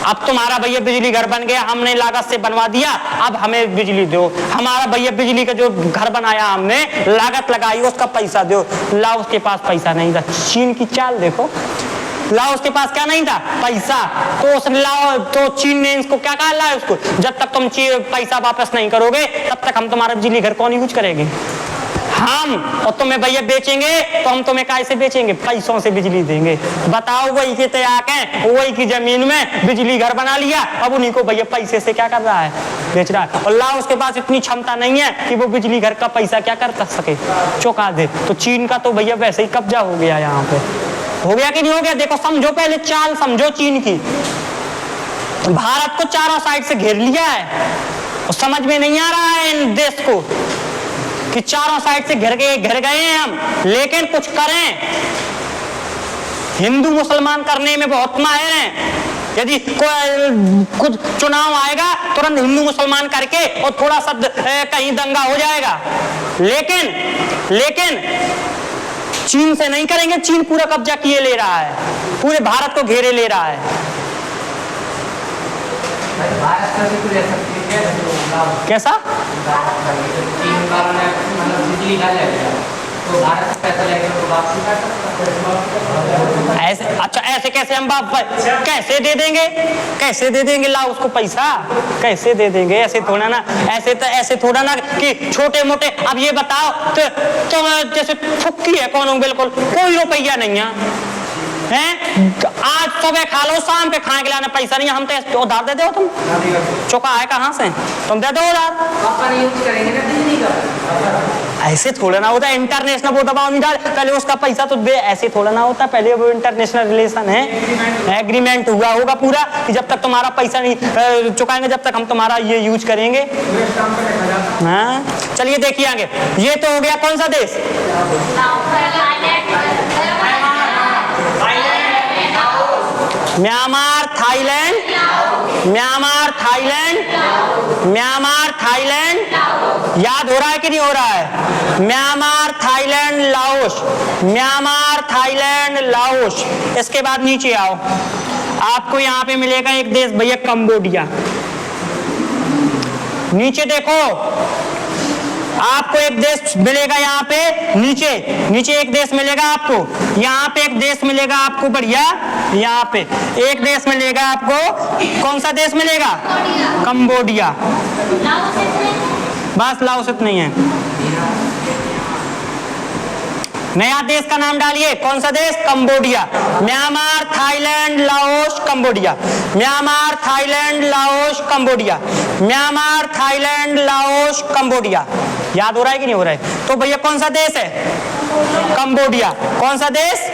S1: अब तुम्हारा भैया बिजली घर बन गया, हमने लागत से बनवा दिया, अब हमें बिजली दो। हमारा भैया बिजली का जो घर बनाया हमने, लागत लगाई, उसका पैसा दो। लाओस के पास पैसा नहीं था। चीन की चाल देखो, लाओस के पास क्या नहीं था? पैसा। तो चीन ने इसको क्या कहा? लाओस को, जब तक तुम पैसा वापस नहीं करोगे तब तक हम तुम्हारा बिजली घर कौन यूज करेंगे? हम। और तुम्हें भैया बेचेंगे तो हम तुम्हें कैसे बेचेंगे? पैसों से बिजली देंगे। बताओ, वही के तैयार हैं, वही की जमीन में बिजली घर बना लिया, अब उन्हीं को भैया पैसे से क्या कर रहा है? बेच रहा है। और लाओस के पास इतनी क्षमता नहीं है कि वो बिजली घर का पैसा क्या कर सके? चुका दे। तो चीन का तो भैया वैसे ही कब्जा हो गया यहाँ पे। हो गया कि नहीं हो गया? देखो, समझो पहले चाल, समझो चीन की। भारत को चारों साइड से घेर लिया है, और समझ में नहीं आ रहा है इन देश को कि चारों साइड से घिर गए हैं हम, लेकिन कुछ करें। हिंदू मुसलमान करने में बहुत माहिर हैं। यदि कुछ चुनाव आएगा तुरंत हिंदू मुसलमान करके और थोड़ा सा कहीं दंगा हो जाएगा, लेकिन चीन से नहीं करेंगे। चीन पूरा कब्जा किए ले रहा है, पूरे भारत को घेरे ले रहा है। कैसा? ऐसे? अच्छा, ऐसे कैसे हम कैसे दे देंगे? कैसे दे देंगे लाओस को पैसा? कैसे दे देंगे? ऐसे थोड़ा ना, ऐसे थोड़ा ना कि छोटे मोटे। अब ये बताओ, तो जैसे फुक्की है कौन? बिल्कुल कोई रुपया नहीं है। आज सुबह खा लो, शाम पे खाने के लिए पैसा नहीं है। हम तो उधार दे दो, तुम चुका है कहाँ से? तुम दे दो उधार। ऐसे थोड़ा ना होता है। इंटरनेशनल वो दबाव नहीं डाल, पहले उसका पैसा तो दे। ऐसे थोड़ा ना होता, पहले वो इंटरनेशनल रिलेशन है, एग्रीमेंट हुआ होगा पूरा कि जब तक तुम्हारा पैसा नहीं चुकाएंगे जब तक हम तुम्हारा ये यूज करेंगे। हाँ, चलिए देखिए आगे। ये तो हो गया कौन सा देश? Myanmar, Thailand, Myanmar, Thailand, Myanmar, Thailand. याद हो रहा है कि नहीं हो रहा है? Myanmar, Thailand, Laos. Myanmar, Thailand, Laos. इसके बाद नीचे आओ, आपको यहाँ पे मिलेगा एक देश भैया, कंबोडिया। नीचे देखो, आपको एक देश मिलेगा यहाँ पे नीचे, नीचे एक देश मिलेगा आपको, यहाँ पे एक देश मिलेगा आपको बढ़िया, यहाँ पे एक देश मिलेगा आपको। कौन सा देश मिलेगा? कंबोडिया। बस लाओस नहीं है। नया देश का नाम डालिए, कौन सा देश? Cambodia. Myanmar, Thailand, Laos, Cambodia. Myanmar, Thailand, Laos, Cambodia. Myanmar, Thailand, Laos, Cambodia. याद हो रहा है कि नहीं हो रहा है? तो भैया कौन सा देश है? कंबोडिया। कौन सा देश?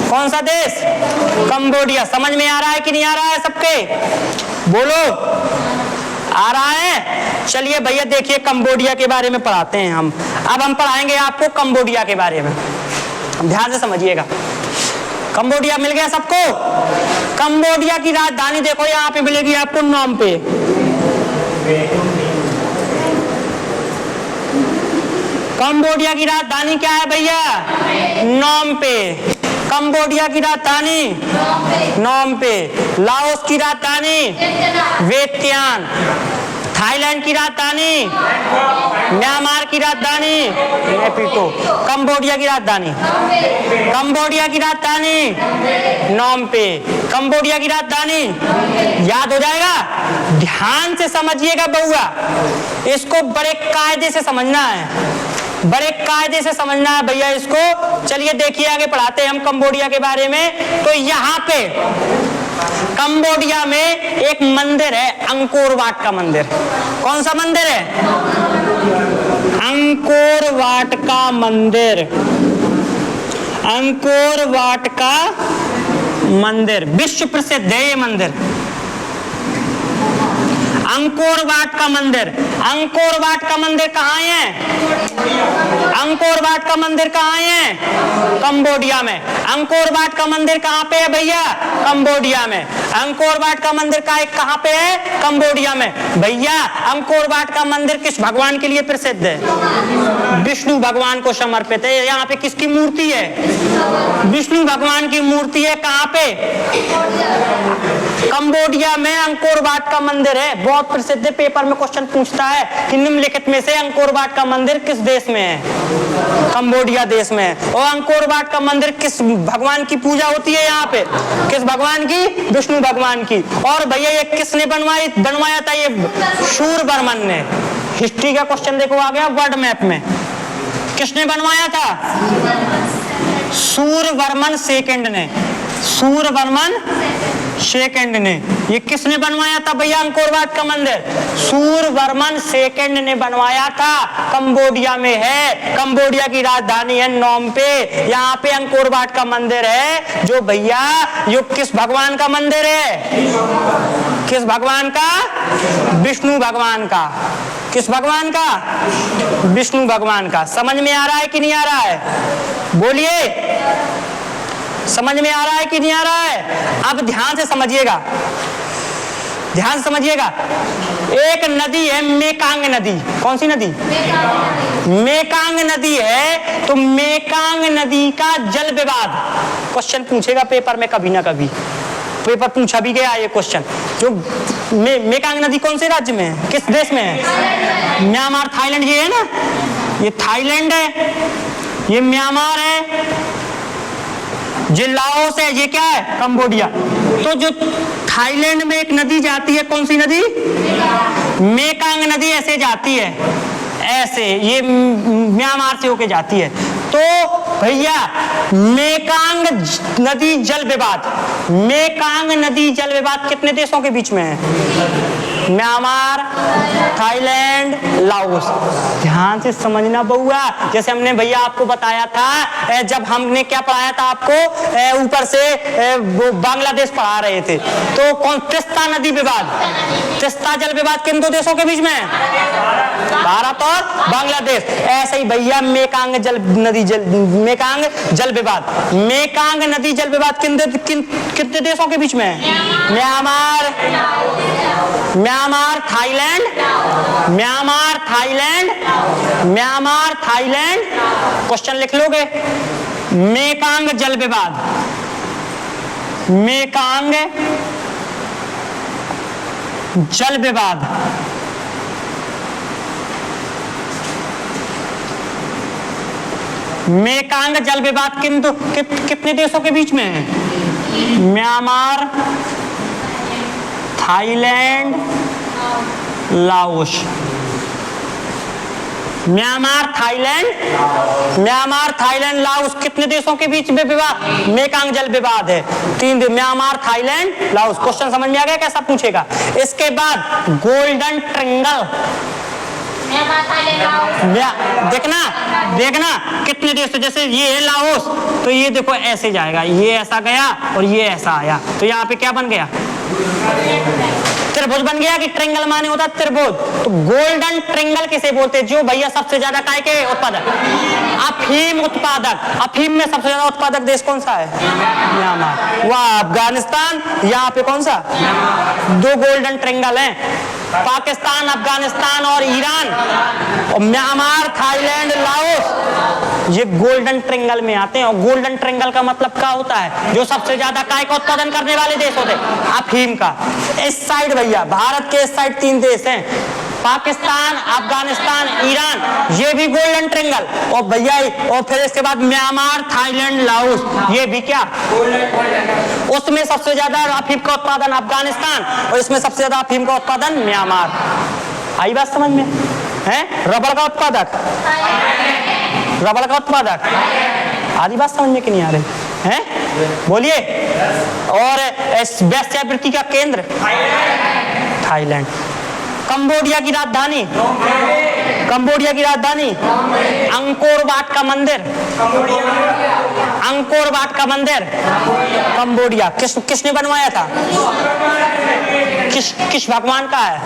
S1: कौन सा देश? कंबोडिया। समझ में आ रहा है कि नहीं आ रहा है सबके? बोलो, आ रहा है? चलिए भैया देखिए, कंबोडिया के बारे में पढ़ाते हैं हम। अब हम पढ़ाएंगे आपको कंबोडिया के बारे में, ध्यान से समझिएगा। कंबोडिया मिल गया सबको? कंबोडिया की राजधानी देखो यहाँ पे मिलेगी आपको, नॉम पे। कंबोडिया की राजधानी क्या है भैया? नॉम पे। कंबोडिया की राजधानी नॉम पे। लाओस की राजधानी वियतनाम। थाईलैंड की राजधानी, म्यांमार की राजधानी नेपितो। कंबोडिया की राजधानी, कंबोडिया की राजधानी नॉम पे। कंबोडिया की राजधानी याद हो जाएगा। ध्यान से समझिएगा बउआ, इसको बड़े कायदे से समझना है, बड़े कायदे से समझना है भैया इसको। चलिए देखिए आगे पढ़ाते हैं हम कंबोडिया के बारे में। तो यहाँ पे कंबोडिया में एक मंदिर है, अंकोर वाट का मंदिर। कौन सा मंदिर है? अंकोर वाट का मंदिर। अंकोर वाट का मंदिर विश्व प्रसिद्ध है ये मंदिर। अंकोर वाट का मंदिर। अंकोर वाट का मंदिर कहाँ है? अंकोर वाट का मंदिर कहाँ है? कंबोडिया में। अंकोर वाट का मंदिर कहाँ पे है भैया? कंबोडिया में। अंकोर वाट का मंदिर कहाँ पे है? कंबोडिया में। भैया अंकोर वाट का मंदिर किस भगवान के लिए प्रसिद्ध है? विष्णु भगवान को समर्पित है। यहाँ पे किसकी मूर्ति है? विष्णु भगवान की मूर्ति है। कहाँ पे? कंबोडिया में अंकोर वाट का मंदिर है, बहुत प्रसिद्ध है। पेपर में क्वेश्चन पूछता है कि निम्नलिखित में से अंकोर वाट का मंदिर किस देश में है? कंबोडिया देश में है। और अंकोर वाट का मंदिर किस भगवान की पूजा होती है यहाँ पे? किस भगवान की? विष्णु भगवान की। और भैया ये किसने बनवाया था? ये सूर्यवर्मन ने। हिस्ट्री का क्वेश्चन देखो आ गया वर्ल्ड मैप में। किसने बनवाया था? सूर्यवर्मन सेकंड ने। सूर्यवर्मन सेकंड ने। ये किसने बनवाया था भैया अंकोर वाट का मंदिर? सूर्यवर्मन सेकंड ने बनवाया था। कंबोडिया में है। कंबोडिया की राजधानी है नॉम पे। यहाँ पे अंकोर वाट का मंदिर है जो भैया यो किस भगवान का मंदिर है? किस भगवान का? विष्णु भगवान का। किस भगवान का? विष्णु भगवान का। समझ में आ रहा है कि नहीं आ रहा है? बोलिए, समझ में आ रहा है कि नहीं आ रहा है? अब ध्यान से समझिएगा, ध्यान से समझिएगा। एक नदी है मेकांग नदी। कौन सी नदी? मेकांग नदी है। तो मेकांग नदी का जल विवाद क्वेश्चन पूछेगा पेपर में कभी ना कभी। पेपर पूछा भी गया ये क्वेश्चन। जो मेकांग नदी कौन से राज्य में है? किस देश में है? Myanmar, Thailand. ये है ना, ये थाईलैंड है, ये म्यांमार है, ये लाओस है, ये क्या है? कंबोडिया। तो जो थाईलैंड में एक नदी जाती है, कौन सी नदी? मेकांग नदी ऐसे जाती है, ऐसे ये म्यांमार से होके जाती है। तो भैया मेकांग नदी जल विवाद, मेकांग नदी जल विवाद कितने देशों के बीच में है? Myanmar, Thailand, Laos. ध्यान से समझना बउआ। जैसे हमने भैया आपको बताया था, जब हमने क्या पढ़ाया था आपको, ऊपर से वो बांग्लादेश पढ़ा रहे थे। तो कौन? तिस्ता नदी विवाद, तिस्ता जल विवाद किन दो देशों के बीच में है? भारत और बांग्लादेश। ऐसे ही भैया मेकांग मेकांग जल विवाद, मेकांग नदी जल विवाद कितने देशों के बीच में है? Myanmar, Myanmar, Thailand, Myanmar, Thailand, Myanmar, Thailand. Question लिख लोगे। मेकांग जल विवाद, मेकांग जल विवाद। मेकांग जल विवाद कितने देशों के बीच में है? Myanmar, Thailand, Laos. Myanmar, Thailand, Laos कितने देशों के बीच में विवाद? मेकांग जल विवाद है। 3 म्यांमार, थाईलैंड, लाओस। क्वेश्चन समझ में आ गया कैसा पूछेगा? इसके बाद गोल्डन ट्रायंगल, देखना कितने देश, जैसे ये है लाओस, तो ये देखो ऐसे जाएगा, ये ऐसा गया और ये ऐसा आया, तो यहाँ पे क्या बन गया? त्रिभुज बन गया कि ट्रायंगल माने होता है त्रिभुज। तो गोल्डन ट्रायंगल किसे बोलते हैं? जो भैया सबसे ज्यादा काय के उत्पादक? अफीम उत्पादक। अफीम में सबसे ज्यादा उत्पादक देश कौन सा है? म्यांमार। वह अफगानिस्तान, यहाँ पे कौन सा? 2 गोल्डन ट्रायंगल हैं, पाकिस्तान, अफगानिस्तान और ईरान। और म्यांमार, थाईलैंड, लाओस ये गोल्डन ट्रायंगल में आते हैं। और गोल्डन ट्रायंगल का मतलब क्या होता है? जो सबसे ज्यादा काय का उत्पादन करने वाले देश होते हैं, अफीम का। इस साइड भैया भारत के इस साइड 3 देश हैं, पाकिस्तान, अफगानिस्तान, ईरान, ये भी गोल्डन ट्रायंगल। और भैया और फिर इसके बाद म्यांमार, थाईलैंड, लाओस, ये भी क्या? उसमें सबसे ज्यादा अफीम का उत्पादन अफगानिस्तान और इसमें सबसे ज्यादा अफीम का उत्पादन म्यांमार। आई बात समझ में? है रबड़ का उत्पादक, रबड़ का उत्पादक। आधी बात समझ में कि नहीं आ रही है? बोलिए। और वेश्यावृत्ति का केंद्र थाईलैंड। कंबोडिया की राजधानी, कंबोडिया की राजधानी अंकोर वाट का मंदिर, अंकोर वाट का मंदिर कंबोडिया। किसने बनवाया था? किस भगवान का है?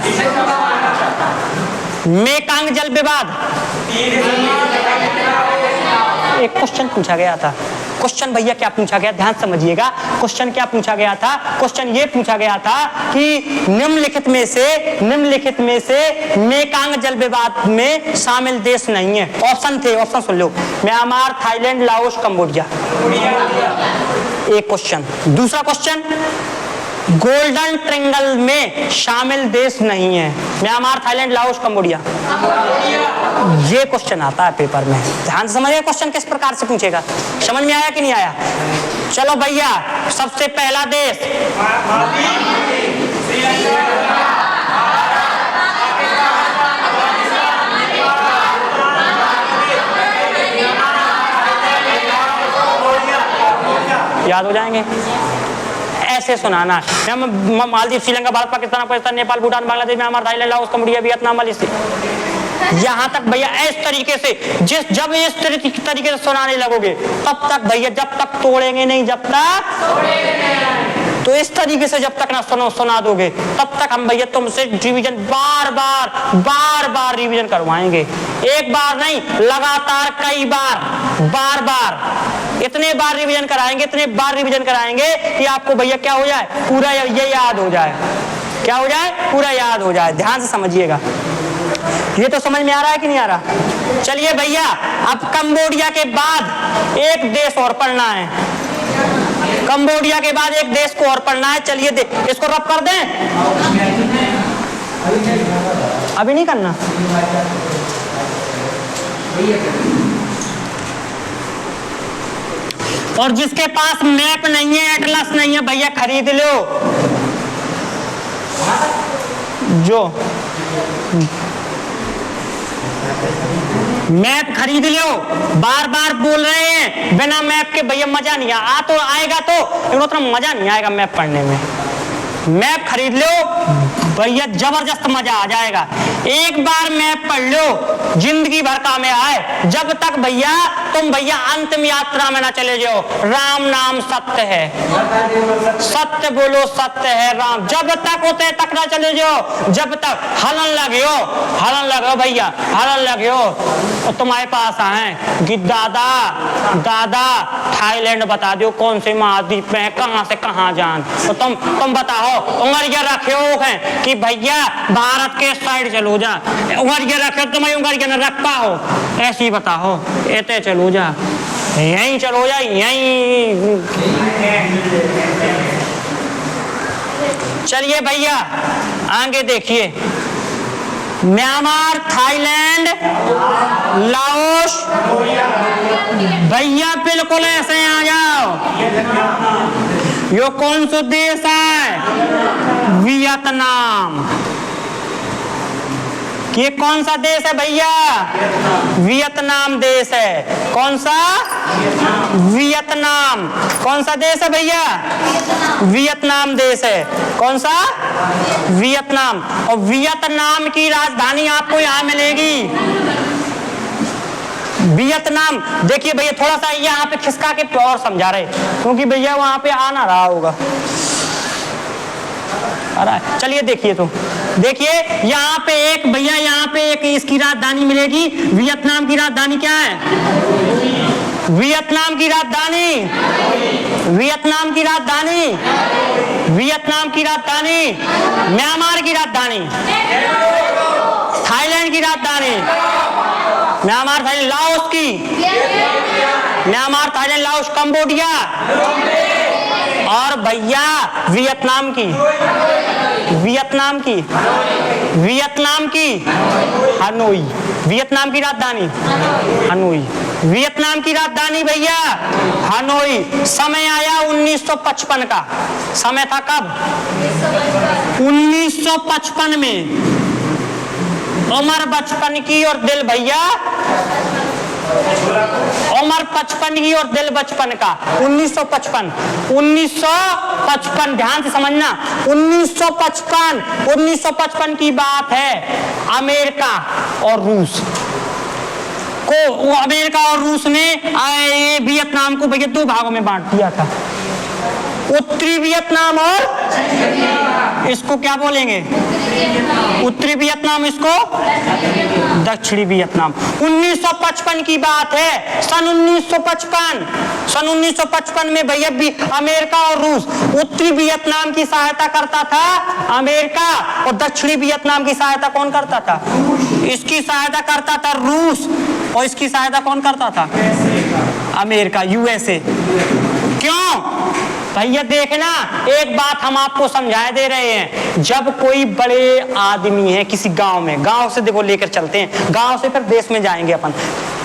S1: मेकांग जल विवाद। एक क्वेश्चन पूछा गया था। क्वेश्चन भैया क्या पूछा गया? ध्यान समझिएगा। क्वेश्चन क्या पूछा गया था? क्वेश्चन ये पूछा गया था कि निम्नलिखित में से मेकांग जल विवाद में शामिल देश नहीं है। ऑप्शन थे, ऑप्शन सुन लो। Myanmar, Thailand, Laos, Cambodia. एक क्वेश्चन। दूसरा क्वेश्चन, गोल्डन ट्रायंगल में शामिल देश नहीं है। Myanmar, Thailand, Laos, Cambodia. ये क्वेश्चन आता है पेपर में। ध्यान से समझिए क्वेश्चन किस प्रकार से पूछेगा। समझ में आया कि नहीं आया? चलो भैया, सबसे पहला देश याद हो जाएंगे, ऐसे सुनाना। Maldives, Sri Lanka, Bharat, Pakistan, Afghanistan, Nepal, Bhutan, Bangladesh, Myanmar, Thailand, Laos, Cambodia, Vietnam, Malaysia. यहाँ तक भैया इस तरीके से, जब इस तरीके से सुनाने लगोगे तब तक भैया, जब तक तोड़ेंगे नहीं, जब तक तो इस तरीके से जब तक ना सुना दोगे तब तक हम भैया तुमसे रिवीजन बार बार रिवीजन करवाएंगे। एक बार नहीं, लगातार कई बार इतने बार रिवीजन कराएंगे कि आपको भैया क्या हो जाए? पूरा ये याद हो जाए। क्या हो जाए? पूरा याद हो जाए। ध्यान से समझिएगा। ये तो समझ में आ रहा है कि नहीं आ रहा? चलिए भैया, अब कंबोडिया के बाद एक देश और पढ़ना है। कंबोडिया के बाद एक देश को और पढ़ना है। चलिए इसको रब कर दें। अभी नहीं करना। और जिसके पास मैप नहीं है, एटलस नहीं है, भैया खरीद लो। जो मैप खरीद लो। बार बोल रहे हैं बिना मैप के भैया मजा नहीं तो आएगा, तो लेकिन उतना मजा नहीं आएगा मैप पढ़ने में। मैप खरीद लो भैया, जबरदस्त मजा आ जाएगा। एक बार मैप पढ़ लो, जिंदगी भर काम आए। जब तक भैया तुम अंतिम यात्रा में ना चले जाओ। राम नाम सत्य है, सत्य बोलो सत्य है राम। जब तक होते तक ना चले जाओ, जब तक हलन लगे भैया, हलन लगे हो तुम्हारे पास आए कि दादा थाईलैंड बता दो कौन से महाद्वीप में है, कहां से कहां जान। तो तुम बताओ, उंगलियां रखे हो कि भैया भारत के साइड चलो जा। उंगलियां रखे तुम्हें उंगलियां न रख पाओ, ऐसी बताओ। ऐसे चलो जा, यहीं चलो जा, यहीं। चलिए भैया आगे देखिए। Myanmar, Thailand, Laos. भैया बिल्कुल ऐसे आ जाओ। यो कौन सा देश है? वियतनाम। ये कौन सा देश है भैया? वियतनाम देश है। कौन सा? वियतनाम। कौन सा देश है भैया? वियतनाम देश है। कौन सा? वियतनाम। और वियतनाम की राजधानी आपको यहां मिलेगी। वियतनाम। देखिए भैया थोड़ा सा यहाँ पे खिसका के और समझा रहे, क्योंकि भैया वहां पे आ ना रहा होगा। अरे चलिए देखिए, तो देखिए यहाँ पे एक भैया, यहाँ पे एक इसकी राजधानी मिलेगी। वियतनाम की राजधानी क्या है? वियतनाम की राजधानी, वियतनाम की राजधानी, वियतनाम की राजधानी, म्यांमार की राजधानी, थाईलैंड की राजधानी, म्यांमार, थाईलैंड, लाओस की, म्यांमार, थाईलैंड, लाओस, कंबोडिया, और भैया वियतनाम की, वियतनाम की, वियतनाम की हनोई। वियतनाम की राजधानी हनोई। वियतनाम की राजधानी भैया हनोई। समय आया 1955 का। समय था कब? 1955 में। उम्र बचपन की और दिल भैया, उम्र 55 की और दिल बचपन का। 1955, 1955 ध्यान से समझना। 1955 की बात है। अमेरिका और रूस को, अमेरिका और रूस ने वियतनाम को भैया दो भागों में बांट दिया था। उत्तरी वियतनाम और इसको क्या बोलेंगे? उत्तरी वियतनाम, इसको दक्षिणी वियतनाम। 1955 की बात है। सन 1955 में भैया अमेरिका और रूस उत्तरी वियतनाम की सहायता करता था अमेरिका, और दक्षिणी वियतनाम की सहायता कौन करता था? इसकी सहायता करता था रूस, और इसकी सहायता कौन करता था? America, USA. क्यों भैया? देखना, एक बात हम आपको समझा दे रहे हैं। जब कोई बड़े आदमी है किसी गांव में, गांव से देखो लेकर चलते हैं, गांव से फिर देश में जाएंगे अपन।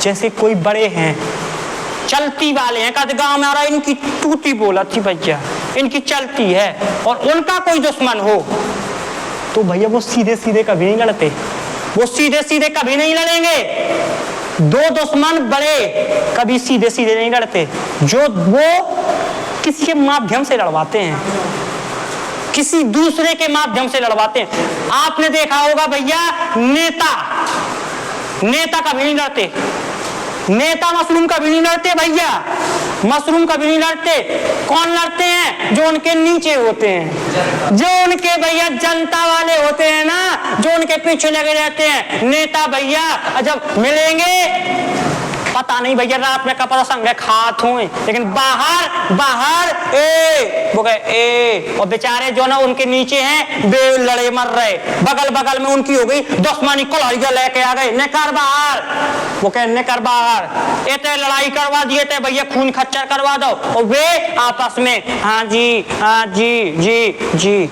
S1: जैसे कोई बड़े हैं, चलती वाले हैं, कहते गांव में आ रहा है, इनकी टूटी बोला थी भैया, इनकी चलती है, और उनका कोई दुश्मन हो तो भैया वो सीधे सीधे कभी नहीं लड़ते। वो सीधे सीधे कभी नहीं लड़ेंगे। दो दुश्मन बड़े कभी सीधे सीधे नहीं लड़ते, जो वो किसी के माध्यम से लड़वाते हैं, किसी दूसरे के माध्यम से लड़वाते हैं। आपने देखा होगा भैया, नेता कभी नहीं लड़ते। नेता मशरूम कभी नहीं लड़ते भैया, मशरूम कभी नहीं लड़ते। कौन लड़ते हैं? जो उनके नीचे होते हैं, जो उनके भैया जनता वाले होते हैं ना, जो उनके पीछे लगे रहते हैं। नेता भैया जब मिलेंगे, पता नहीं भैया रात में कपड़ा संगे खात हुए, लेकिन बाहर वो गए और बेचारे जो ना उनके नीचे हैं बे लड़े मर रहे। बगल में उनकी हो गई दुश्मनी, कलहरिया लेके आ गए, निकर बाहर। वो कहे निकर बाहर, इतने लड़ाई करवा दिए थे भैया, खून खच्चर करवा दो। और वे आपस में हाँ जी, हाँ जी, जी जी।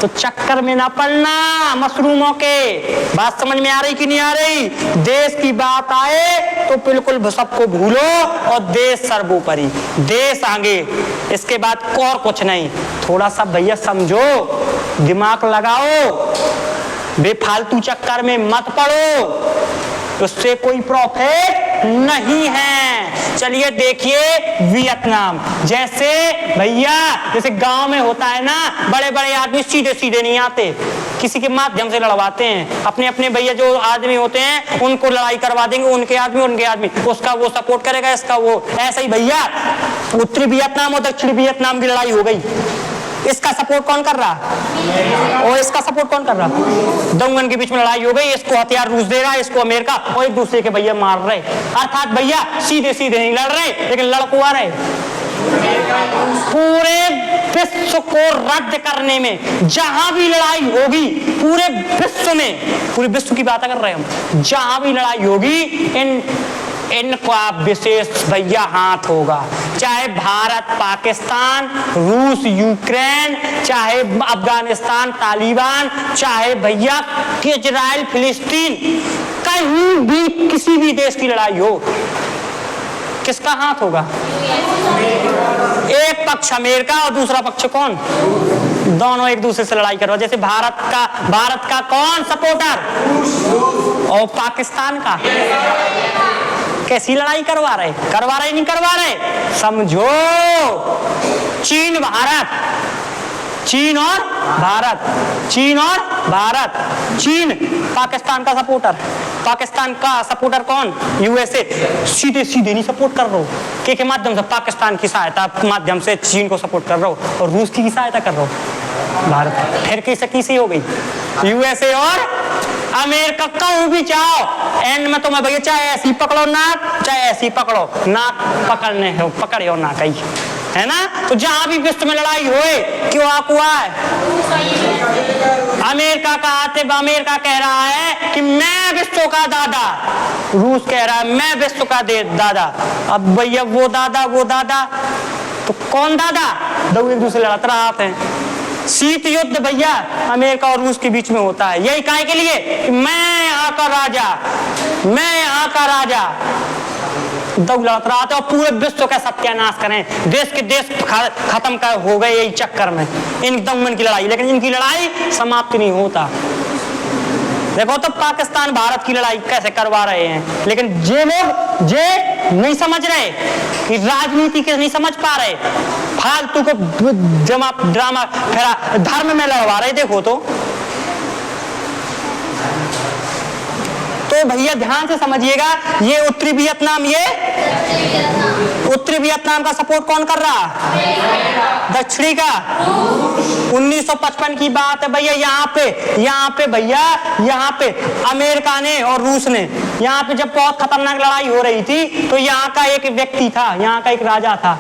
S1: तो चक्कर में ना पड़ना मशरूमों के। बात समझ में आ रही कि नहीं आ रही? देश की बात आए तो बिल्कुल सबको भूलो, और देश सर्वोपरि, देश आगे, इसके बाद और कुछ नहीं। थोड़ा सा भैया समझो, दिमाग लगाओ, बेफालतू चक्कर में मत पड़ो, उससे कोई प्रॉफिट नहीं है। चलिए देखिए वियतनाम। जैसे भैया जैसे गांव में होता है ना, बड़े बड़े आदमी सीधे सीधे नहीं आते, किसी के माध्यम से लड़वाते हैं। अपने अपने भैया जो आदमी होते हैं उनको लड़ाई करवा देंगे, उनके आदमी, उसका वो सपोर्ट करेगा, इसका वो। ऐसा ही भैया उत्तरी वियतनाम और दक्षिणी वियतनाम की लड़ाई हो गई। इसका सपोर्ट कौन कर रहा और इसका सपोर्ट कौन कर रहा? दोनों के बीच में लड़ाई हो गई। इसको हथियार रूस दे रहा है, इसको अमेरिका, और एक दूसरे के भैया मार रहे। अर्थात भैया सीधे सीधे नहीं लड़ रहे, लेकिन लड़कुआ रहे। पूरे विश्व को रद्द करने में जहां भी लड़ाई होगी, पूरे विश्व में, पूरे विश्व की बात कर रहे हैं हम, जहां भी लड़ाई होगी इनका विशेष भैया हाथ होगा, चाहे भारत पाकिस्तान, रूस यूक्रेन, चाहे अफगानिस्तान तालिबान, चाहे भैया इजराइल फिलिस्तीन, कहीं भी किसी भी देश की लड़ाई हो, किसका हाथ होगा? एक पक्ष अमेरिका और दूसरा पक्ष कौन? दोनों एक दूसरे से लड़ाई करवा। जैसे भारत का कौन सपोर्टर और पाकिस्तान का कैसी लड़ाई करवा रहे? नहीं करवा रहे? समझो, चीन और भारत, चीन पाकिस्तान का सपोर्टर, पाकिस्तान का सपोर्टर कौन? यूएसए। सीधे नहीं सपोर्ट कर रहे हो, के माध्यम से पाकिस्तान की सहायता माध्यम से चीन को सपोर्ट कर रहे हो, और रूस की सहायता कर रहे हो भारत। फिर किसी हो गई यूएसए और अमेरिका। कहूं भी जाओ एंड में तुम्हें भैया चाहे ऐसी पकड़ो नाक, चाहे ऐसी पकड़ो नाक, पकड़े हो नाक ही, है ना? तो जहां भी विश्व में लड़ाई होए, क्यों आप हुआ है? अमेरिका कह रहा है कि मैं विश्व का दादा, रूस कह रहा है मैं विश्व का दादा। अब भैया वो दादा तो कौन दादा? दो एक दूसरे लड़ते रहते हैं। शीत युद्ध भैया अमेरिका और रूस के बीच में होता है, यही काहे के लिए? मैं यहाँ का राजा, दौलत रहा और पूरे विश्व का सत्यानाश करें, देश खत्म कर हो गए यही चक्कर में इन दमन की लड़ाई। लेकिन इनकी लड़ाई समाप्त नहीं होता। देखो तो पाकिस्तान भारत की लड़ाई कैसे करवा रहे हैं, लेकिन जे लोग नहीं समझ रहे कि राजनीति के नहीं समझ पा रहे, फालतू को ड्रामा फेरा धर्म में लड़वा रहे। देखो तो भैया ध्यान से समझिएगा, ये उत्तरी वियतनाम का सपोर्ट कौन कर रहा? दक्षिणी का 1955 की बात है भैया। यहाँ पे अमेरिका ने और रूस ने, यहाँ पे जब बहुत खतरनाक लड़ाई हो रही थी, तो यहाँ का एक व्यक्ति था, यहाँ का एक राजा था,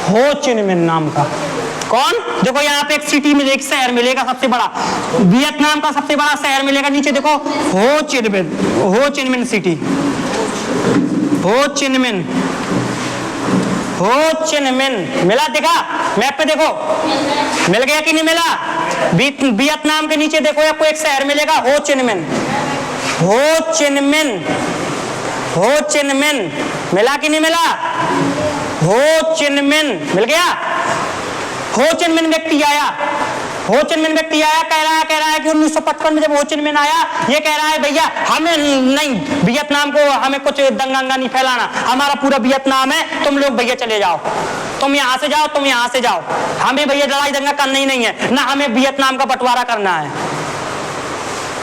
S1: हो चिन मिन नाम का। कौन? देखो यहाँ पे एक सिटी में एक शहर मिलेगा सबसे बड़ा, वियतनाम का सबसे बड़ा शहर मिलेगा, नीचे देखो हो चिन मिन सिटी, हो चिन मिन मिला? देखा मैप पे देखो, मिल गया कि नहीं मिला? वियतनाम के नीचे देखो आपको एक शहर मिलेगा हो चिन मिन, मिला कि नहीं मिला? हो चिन मिन मिल गया। हो चिन मिन व्यक्ति आया, कह रहा है कि 1955 में जब हो चिन मिन आया, ये कह रहा है भैया हमें नहीं, वियतनाम को हमें कुछ दंगा नहीं फैलाना, हमारा पूरा वियतनाम है, तुम लोग भैया चले जाओ, तुम यहाँ से जाओ, हमें भैया लड़ाई दंगा करना ही नहीं है ना, हमें वियतनाम का बंटवारा करना है।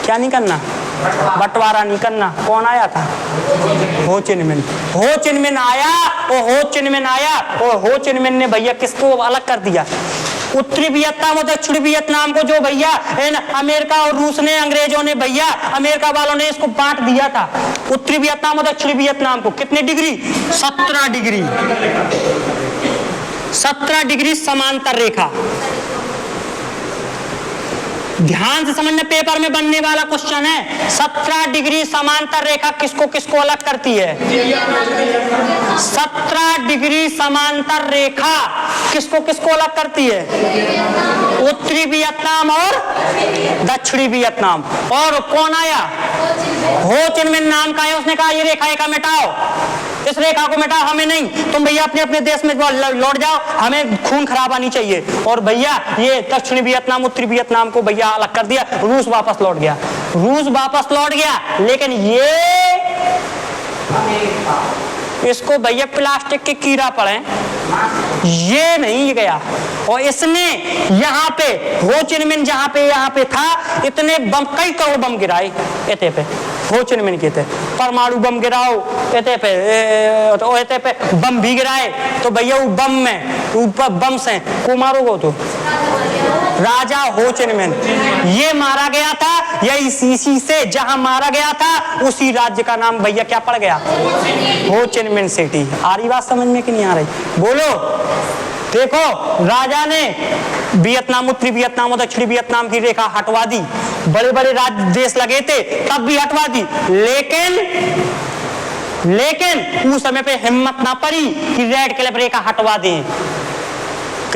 S1: क्या नहीं करना? बंटवारा नहीं करना। कौन आया था? हो चिन मिन आया, और हो चिन मिन ने भैया किसको अलग कर दिया? उत्तरी वियतनाम और दक्षिणी वियतनाम को, जो भैया अमेरिका और रूस ने, अंग्रेजों ने भैया, अमेरिका वालों ने इसको बांट दिया था। उत्तरी वियतनाम और दक्षिणी वियतनाम को कितने डिग्री? 17 डिग्री समांतर रेखा। ध्यान से समझना, पेपर में बनने वाला क्वेश्चन है। 17 डिग्री समांतर रेखा किसको अलग करती है? 17 डिग्री समांतर रेखा किसको अलग करती है? उत्तरी वियतनाम और दक्षिणी वियतनाम। और कौन आया? हो चिन मिन नाम का है, उसने कहा ये रेखा मिटाओ, इस रेखा को मिटाओ, हमें नहीं, तुम भैया अपने देश में लौट जाओ, हमें खून खराबा नहीं चाहिए। और भैया ये दक्षिणी वियतनाम उत्तरी वियतनाम को भैया अलग कर दिया, रूस वापस लौट गया। लेकिन ये इसको भैया प्लास्टिक के कीड़ा पड़े, ये नहीं गया। और इसने यहाँ पे हो चिन मिन जहाँ पे था, इतने बम, कई करोड़ बम गिराए इते पे, हो चिन मिन के थे, परमाणु बम गिराओ इते पे बम भी गिराए। तो भैया वो बम में ऊपर बम से को मारोगे तो राजा हो चिन मिन ये मारा गया था, या इसी से जहां मारा गया था उसी राज्य का नाम भैया क्या पड़ गया? हो चिन मिन सिटी। आ रही बात समझ में कि नहीं आ रही? बोलो। देखो राजा ने वियतनाम, उत्तरी वियतनाम और दक्षिणी वियतनाम की रेखा हटवा दी, बड़े बड़े राज्य देश लगे थे तब भी हटवा दी, लेकिन लेकिन उस समय पे हिम्मत ना पड़ी कि रेड क्लिफ रेखा हटवा दें।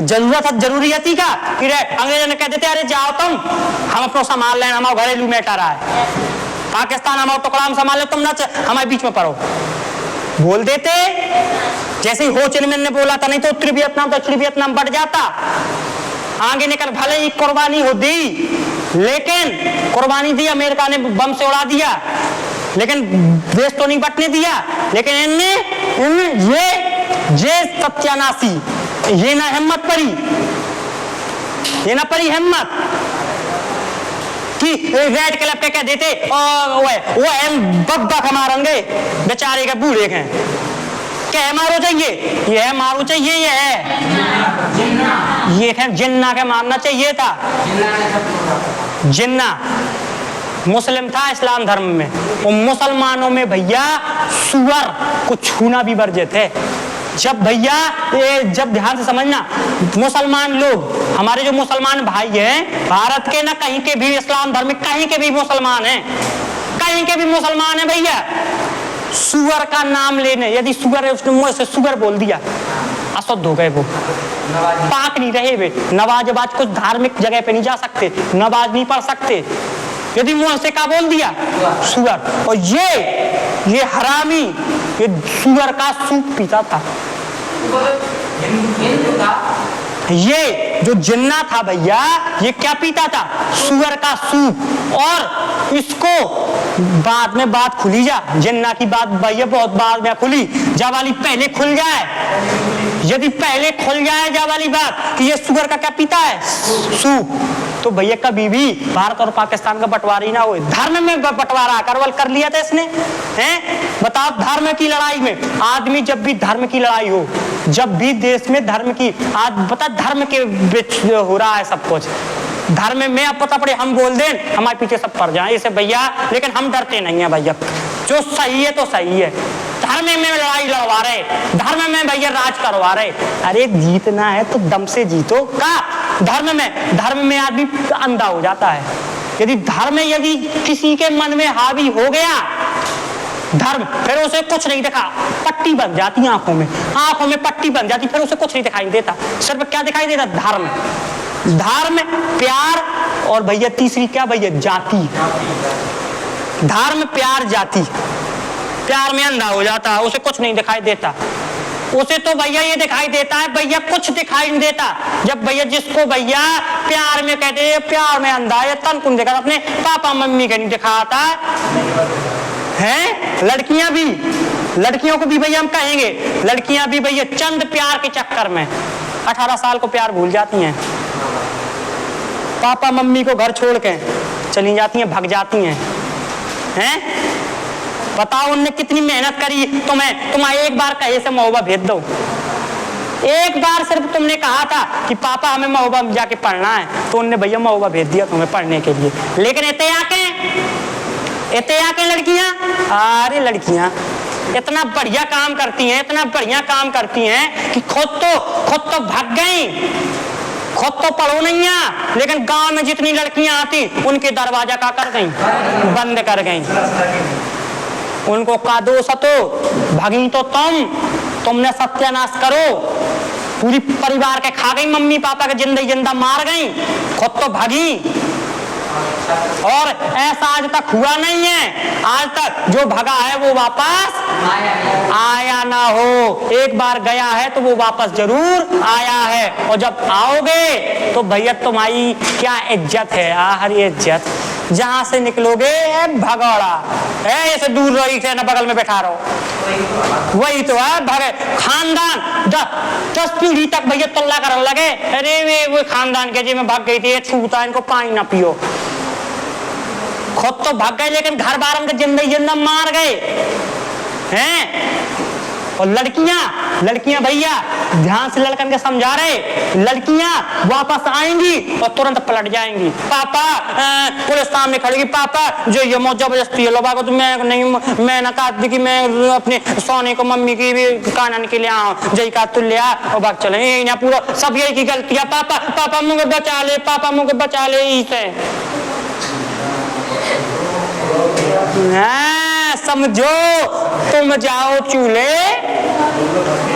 S1: जरूरी का कि अंग्रेजों ने कह देते अरे जाओ तुम, हम अपना संभाल लें, हमारा घरेलू मैटर है, पाकिस्तान हमारा टुकड़ा हम संभाल ले, तुम ना हमारे बीच में पड़ो, बोल देते। जैसे ही हो चिन मिन ने बोला था, नहीं तो उत्तरी वियतनाम दक्षिणी वियतनाम बढ़ जाता। आगे निकल भले ही कुर्बानी हो दी, लेकिन कुर्बानी दी, अमेरिका ने बम से उड़ा दिया, लेकिन देश तो नहीं बटने दिया। लेकिन इनने ये सत्यानाशी, ये ना हिम्मत पड़ी, ये ना पड़ी हिम्मत कि रेड क्लिफ पे कह देते वो हम बब्बा का मारेंगे, बेचारे के बूढ़े हैं, क्या मारो चाहिए, ये है मारो चाहिए, ये है जिन्ना के मारना चाहिए था। जिन्ना मुस्लिम था इस्लाम धर्म में, और मुसलमानों में भैया सुअर को छूना भी वर्जित है। जब भैया जब ध्यान से समझना, मुसलमान लोग, हमारे जो मुसलमान भाई हैं भारत के, ना कहीं के भी इस्लाम धर्म में कहीं के भी मुसलमान हैं, कहीं के भी मुसलमान हैं भैया, सुअर का नाम लेने, यदि सुअर है उसने मुंह से सुअर बोल दिया, अशुद्ध हो गए, वो पाक नहीं रहे। वे नमाज कुछ धार्मिक जगह पे नहीं जा सकते, नमाज नहीं पढ़ सकते, यदि मुंह से क्या बोल दिया सुअर। और ये हरामी ये सुअर का सूप पीता था। ये जो जिन्ना था भैया, ये क्या पीता था, सुअर का सूप। और इसको बाद में बात खुली, जा जिन्ना की बात भैया बहुत बाद में खुली, जा वाली पहले खुल जाए, यदि पहले खुल जाए जा वाली बात कि ये सुअर का क्या पीता है, सूप, तो भैया कभी भी भारत और पाकिस्तान का बंटवारा ही ना हो। धर्म में बंटवारा करवल कर लिया था इसने, हैं? बताओ, धर्म की लड़ाई में आदमी, जब भी धर्म की लड़ाई हो, जब भी देश में धर्म की, आज बता धर्म के बीच हो रहा है सब कुछ, धर्म में अब पता पड़े हम बोल दें, हमारे पीछे सब पड़ जाए इसे भैया, लेकिन हम डरते नहीं है भैया, जो सही है तो सही है। धर्म में लड़ाई लड़वा रहे, धर्म में भैया राज करवा रहे, अरे जीतना है तो दम से जीतो का। धर्म में आदमी अंधा हो जाता है, यदि धर्म यदि किसी के मन में हावी हो गया धर्म, फिर उसे कुछ नहीं दिखा, पट्टी बन जाती आंखों में पट्टी बन जाती, फिर उसे कुछ नहीं दिखाई देता। सिर्फ क्या दिखाई देता, धर्म, प्यार, और भैया तीसरी क्या भैया, जाति। धर्म, प्यार, जाति, प्यार में अंधा हो जाता है, उसे कुछ नहीं दिखाई देता। उसे तो भैया ये दिखाई देता है, भैया कुछ दिखाई नहीं देता। जब भैया जिसको भैया प्यार में कहते हैं, प्यार में अंधा है, तन कुन देखा, अपने पापा मम्मी का नहीं दिखाता है। लड़कियों को भी भैया हम कहेंगे, लड़कियां भी भैया चंद प्यार के चक्कर में 18 साल को प्यार भूल जाती हैं, पापा मम्मी को घर छोड़ के चली जाती हैं, भग जाती हैं, हैं? बताओ उनने कितनी मेहनत करी, तुम्हें एक बार कहे से महोबा भेज दो, एक बार सिर्फ तुमने कहा था कि पापा हमें महोबा में जाके पढ़ना है, तो उनने भैया महोबा भेज दिया तुम्हें पढ़ने के लिए। लेकिन इतने आके लड़कियां, अरे लड़कियां इतना बढ़िया काम करती हैं, इतना बढ़िया काम करती हैं कि खुद तो भाग गई, खुद तो पढ़ो नहीं है, लेकिन गांव में जितनी लड़कियां आती उनके दरवाजा का कर गई, बंद कर गई। उनको का दोष तो भागी, तो तुमने सत्यानाश करो, पूरी परिवार के खा गई, मम्मी पापा के जिंदा मार गई, खुद तो भागी। और ऐसा आज तक हुआ नहीं है, आज तक जो भगा है वो वापस आया ना हो। एक बार गया है तो वो वापस जरूर आया है, और जब आओगे तो भैया तुम्हारी क्या इज्जत है, हर इज्जत, जहां से निकलोगे भगौड़ा है, ऐसे दूर रही थे ना बगल में बैठा रहो, वही तो है भगे खानदान। 10 पीढ़ी तक भैया तल्ला करने लगे, अरे वो खानदान के जी में भाग गई थी, छूता इनको पानी ना पियो, खुद तो भाग गए, लेकिन घर बार के जिंदा मार गए हैं। और लड़कियां भैया ध्यान से लड़कन के समझा रहे, लड़कियां वापस आएंगी और तुरंत पलट जाएंगी। पापा पुलिस सामने खड़ेगी, पापा जो ये जबरदस्ती है लोगों को, तो मैं ना कहा कि मैं अपने सोने को मम्मी की भी कानन के लिए आऊँ, जय का तुल लिया और भाग चले, यही ना पूरा सब यही की गलतियां, पापा मुझे बचा ले, पापा मुझे बचा ले, इसे समझो तुम जाओ चूल्हे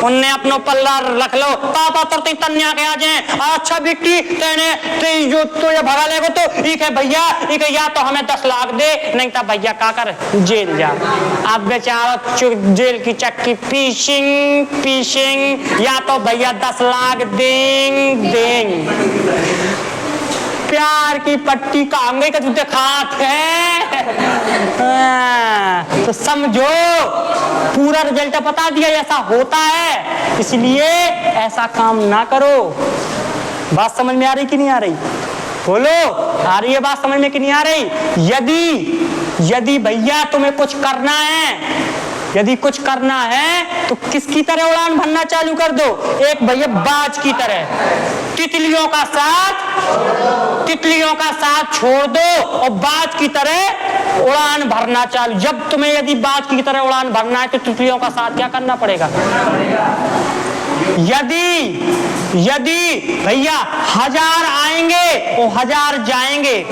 S1: उनने अपनो पल्ला रख लो पापा तर ती तन्या के आ जाए। अच्छा बिट्टी तेने जो तो ये भगा लेगो तो ठीक है भैया, ठीक है या तो हमें 10 लाख दे, नहीं तो भैया का कर जेल जा। अब बेचारो जेल की चक्की पीसिंग पीसिंग, या तो भैया 10 लाख देंगे। प्यार की पट्टी कांगे का तुझे खात है। तो समझो पूरा रिजल्ट बता दिया ऐसा होता है, इसलिए ऐसा काम ना करो। बात समझ में आ रही कि नहीं आ रही? बोलो, आ रही है बात समझ में कि नहीं आ रही? यदि भैया तुम्हें कुछ करना है, यदि कुछ करना है तो किसकी तरह उड़ान भरना चालू कर दो? एक भैया बाज की तरह, तितलियों का साथ छोड़ दो और बाज की तरह उड़ान भरना चालू। जब तुम्हें यदि बाज की तरह उड़ान भरना है तो तितलियों का साथ क्या करना पड़ेगा? यदि भैया 1000 आएंगे और 1000 जाएंगे,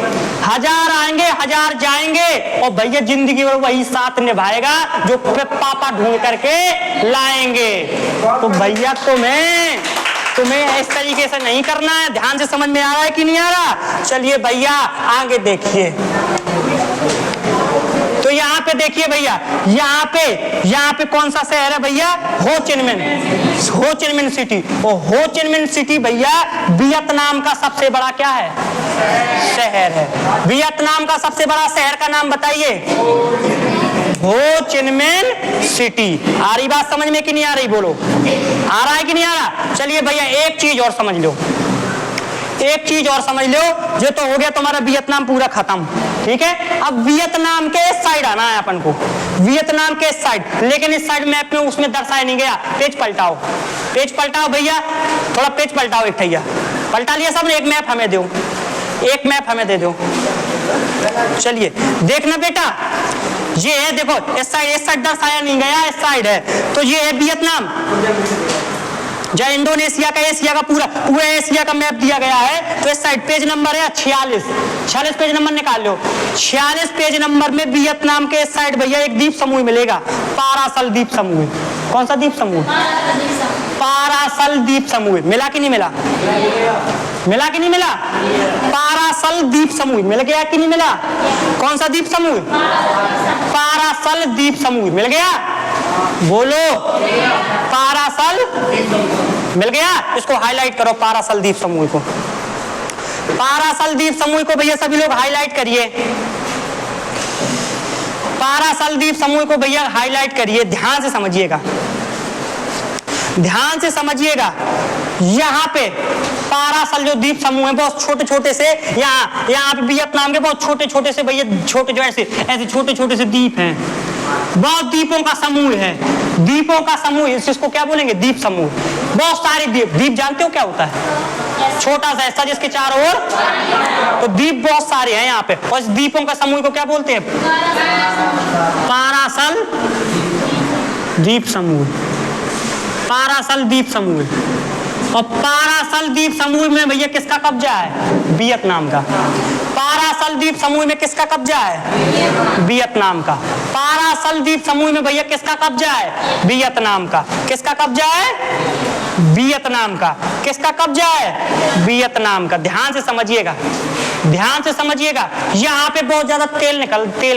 S1: 1000 आएंगे 1000 जाएंगे, और भैया जिंदगी भर वही साथ निभाएगा जो पापा ढूंढ करके लाएंगे। तो भैया तुम्हें इस तरीके से नहीं करना है। ध्यान से समझ में आ रहा है कि नहीं आ रहा? चलिए भैया आगे देखिए। तो यहाँ पे देखिए भैया, यहाँ पे कौन सा शहर है भैया? हो चिन मिन सिटी। और हो चिन मिन सिटी भैया वियतनाम का सबसे बड़ा क्या है? शहर है। वियतनाम का सबसे बड़ा शहर का नाम बताइए। हो चिन मिन सिटी। आ रही बात समझ में कि नहीं आ रही? बोलो, आ रहा है कि नहीं आ रहा? चलिए भैया एक चीज और समझ लो, जो तो हो गया तुम्हारा वियतनाम पूरा खत्म, ठीक है। अब वियतनाम के इस साइड आना है अपन को, वियतनाम के इस साइड, लेकिन इस साइड मैप में उसमें दर्शाया नहीं गया। पेज पलटाओ भैया, थोड़ा पेज पलटाओ। एक भैया पलटा लिया सबने? एक मैप हमें दे दो। चलिए देखना बेटा, ये है देखो इस साइड दर्शाया नहीं गया, इस साइड है तो ये है वियतनाम। जहाँ इंडोनेशिया का, एशिया का पूरा एशिया का मैप दिया गया है। तो इस साइड पेज नंबर है 46 पेज नंबर निकाल लो। 46 पेज नंबर में वियतनाम के इस साइड भैया एक द्वीप समूह मिलेगा, पारासल द्वीप समूह। कौन सा द्वीप समूह? पारासल द्वीप समूह। मिला कि नहीं मिला? पारासल द्वीप समूह मिल गया कि नहीं मिला? कौन सा द्वीप समूह? पारासल द्वीप समूह मिल गया। बोलो, पारासल मिल गया। इसको हाईलाइट करो, पारासल द्वीप समूह को। पारासल द्वीप समूह को भैया सभी लोग हाईलाइट करिए। पारासल द्वीप समूह को भैया हाईलाइट करिए। ध्यान से समझिएगा। यहाँ पे पारासल जो द्वीप समूह है बहुत छोटे से, यहाँ पे वियतनाम के बहुत छोटे से भैया, छोटे जो ऐसे छोटे से द्वीप हैं। बहुत द्वीपों का समूह इसको क्या बोलेंगे? द्वीप समूह। बहुत सारे द्वीप जानते हो क्या होता है? छोटा सा ऐसा जिसके चारों ओर, तो द्वीप बहुत सारे हैं यहाँ पे, और इस द्वीपों का समूह को क्या बोलते हैं? पारासल द्वीप समूह। पारासल द्वीप समूह। और पारासल द्वीप समूह में भैया किसका कब्जा है? वियतनाम का। पारासल द्वीप समूह में किसका कब्जा है? वियतनाम का। पारासल द्वीप समूह में भैया किसका कब्जा है? वियतनाम का। किसका कब्जा है? वियतनाम का। किसका कब्जा है? वियतनाम का। ध्यान से समझिएगा। यहाँ पे बहुत ज्यादा तेल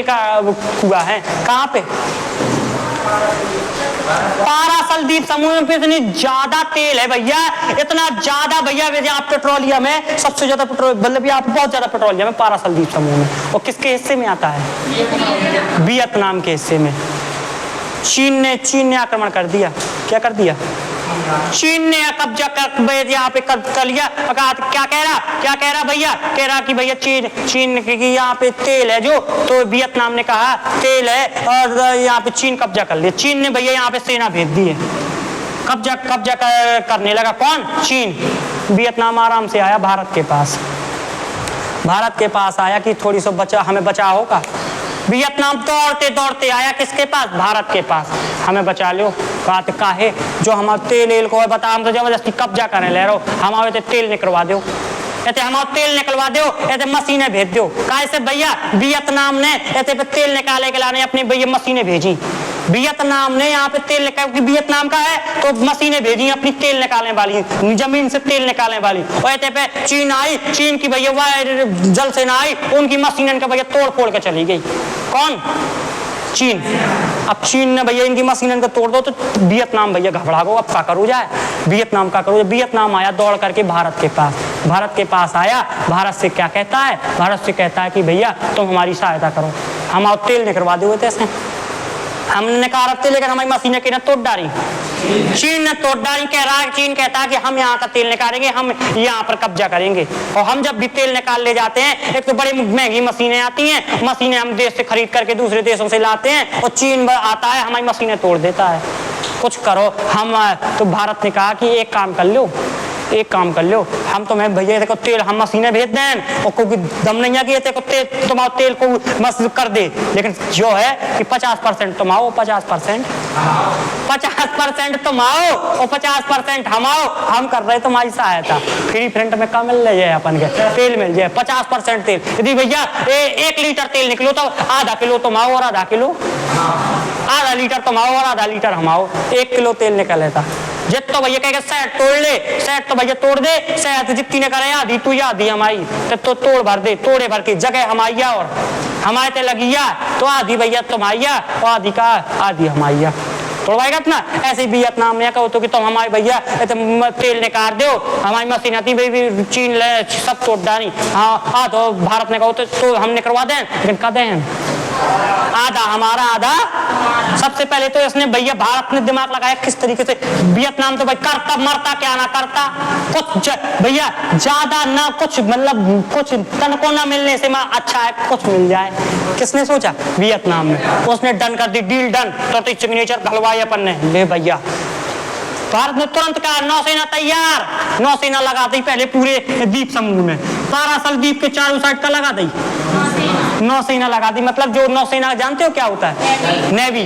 S1: का कुआं है। कहाँ पे? पारासल द्वीप समूह में इतनी ज्यादा तेल है भैया, इतना ज्यादा भैया, यहाँ पेट्रोलियम है, सबसे ज्यादा पेट्रोल, मतलब यहाँ बहुत ज्यादा पेट्रोलियम है पारासल द्वीप समूह में। और किसके हिस्से में आता है? वियतनाम के हिस्से में। चीन ने आक्रमण कर दिया। क्या कर दिया? चीन ने कब्जा कर यहाँ पे कर लिया। क्या कह रहा भैया? कह रहा कि भैया चीन की यहाँ पे तेल है जो, तो वियतनाम ने कहा तेल है और यहाँ पे चीन कब्जा कर लिया। चीन ने भैया यहाँ पे सेना भेज दी है, कब्जा करने लगा। कौन? चीन। वियतनाम आराम से आया भारत के पास आया कि थोड़ी सी हमें बचाव होगा। वियतनाम दौड़ते आया किसके पास? भारत के पास। हमें बचा लो। काहे जो हमारे तेल को बता, हम तो जबरदस्ती कब्जा करने ले रहे हो, हम आवे तो तेल निकलवा दो। ऐसे हमारा तेल निकलवा दो, ऐसे मशीनें भेज दो। कैसे भैया वियतनाम ने ऐसे पे तेल निकाले के लाने अपनी भैया मशीनें भेजी। वियतनाम ने यहाँ पे तेल निकाल, वियतनाम का है तो मशीनें भेजी अपनी तेल निकालने वाली, जमीन से तेल निकालने वाली। और ऐसे पे चीन आई, चीन की भैया जल सेना आई, उनकी मशीनें का भैया तोड़ फोड़ के चली गई। कौन? चीन। अब चीन ने भैया इनकी मशीनें को तोड़ दो तो वियतनाम भैया घबरा गो, अब क्या करो जाए। वियतनाम का करो, वियतनाम आया दौड़ करके भारत के पास, भारत के पास आया, भारत से क्या कहता है, भारत से कहता है कि भैया तुम हमारी सहायता करो, हम और तेल निकलवा दो। ऐसे हमने कहा रखते, लेकिन हमारी मशीनें किने तोड़ डाली, चीन ने तोड़ डाली। कह रहा है, चीन कहता है कि हम यहाँ का तेल निकालेंगे, हम यहाँ पर कब्जा करेंगे। और हम जब भी तेल निकाल ले जाते हैं, एक तो बड़ी महंगी मशीनें आती हैं, मशीनें हम देश से खरीद करके दूसरे देशों से लाते हैं, और चीन आता है हमारी मशीनें तोड़ देता है। कुछ करो। हम तो भारत ने कहा कि एक काम कर लो, एक काम कर लो, हम तुम्हें भैया देखो तेल हम मशीनें भेज दें, और कोई दम नहीं है कि तुम्हारा तेल को मस्त कर दे, लेकिन जो है कि 50% तुम आओ, 50% तुम आओ और 50% हम आओ, हम कर रहे तुम्हारी सहायता। फ्री फ्रंट में कम मिल जाए, अपन के तेल मिल जाए 50% तेल। यदि भैया 1 लीटर तेल निकलो तो आधा किलो तुम आओ और आधा किलो, आधा लीटर तुम आओ और आधा लीटर हम आओ, 1 किलो तेल निकल लेता। जित तो भैया कहेगा शहद तोड़ ले, शहद तो भैया तोड़ दे, शहद जितनी ने करे आधी तू या आधी हमारी, तो तोड़ भर दे, तोड़े भर के जगह हमारिया और हमारे ते लगिया, तो आधी भैया तुम्हारिया और आधी का आधी हमारिया, तोड़वाएगा इतना। ऐसे वियतनाम में कहो तो कि तुम हमारे भैया तेल निकाल दो, हमारी मशीन आती भाई चीन ले सब तोड़ डाली। हाँ तो भारत ने कहो तो हम निकलवा दें, लेकिन कह दें आधा हमारा आधा। सबसे पहले तो इसने भैया भारत ने दिमाग लगाया किस तरीके से, वियतनाम तो भाई करता मरता क्या ना करता, कुछ भैया ज्यादा ना कुछ, मतलब कुछ तन को ना मिलने से मैं अच्छा है कुछ मिल जाए। किसने सोचा? वियतनाम में। उसने डन कर दी, डील डन, तो सिग्नेचर घलवाई अपन ने, ले भैया। भारत ने तुरंत कहा नौसेना तैयार, नौसेना लगा दी पहले पूरे द्वीप समूह में, पारासल द्वीप के चारों साइड का लगा दी नौसेना लगा दी। मतलब जो नौसेना जानते हो क्या होता है? नेवी।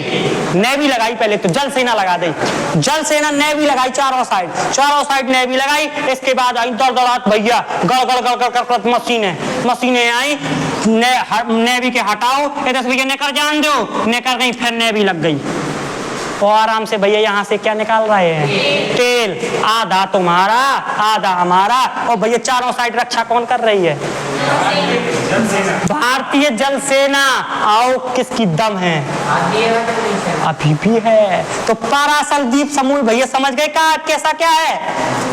S1: नेवी लगाई पहले तो, जल सेना लगा दी, जल सेना नेवी लगाई चारों साइड नेवी लगाई। इसके बाद आई दौड़ दौड़ात भैया, गड़ गड़ गड़ गड़ कर मशीनें आई, नेवी के हटाओ, इधर से भैया नेकर जान दो, नेकर गई, फिर नेवी लग गई। और आराम से भैया यहाँ से क्या निकाल रहे हैं? तेल। आधा तुम्हारा आधा हमारा। और भैया चारों साइड रक्षा कौन कर रही है? भारतीय जल सेना। आओ किसकी दम है? अभी भी है। तो पारासल द्वीप समूह भैया समझ गए का कैसा क्या है?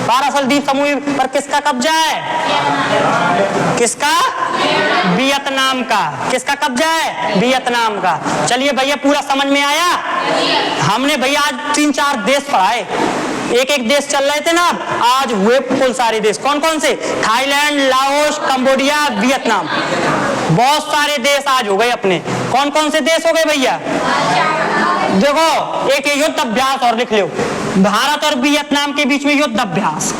S1: पारासल द्वीप समूह पर किसका कब्जा है? किसका? वियतनाम का। किसका कब्जा है? वियतनाम का। चलिए भैया पूरा समझ में आया? हमने भैया आज 3-4 देश पढ़ाए, एक देश चल रहे थे ना, आज हुए कुल सारे देश। कौन कौन से? थाईलैंड, लाओस, कंबोडिया, वियतनाम, बहुत सारे देश आज हो गए अपने। कौन कौन से देश हो गए भैया? देखो एक युद्ध अभ्यास और लिख लो, भारत और वियतनाम के बीच में युद्ध अभ्यास।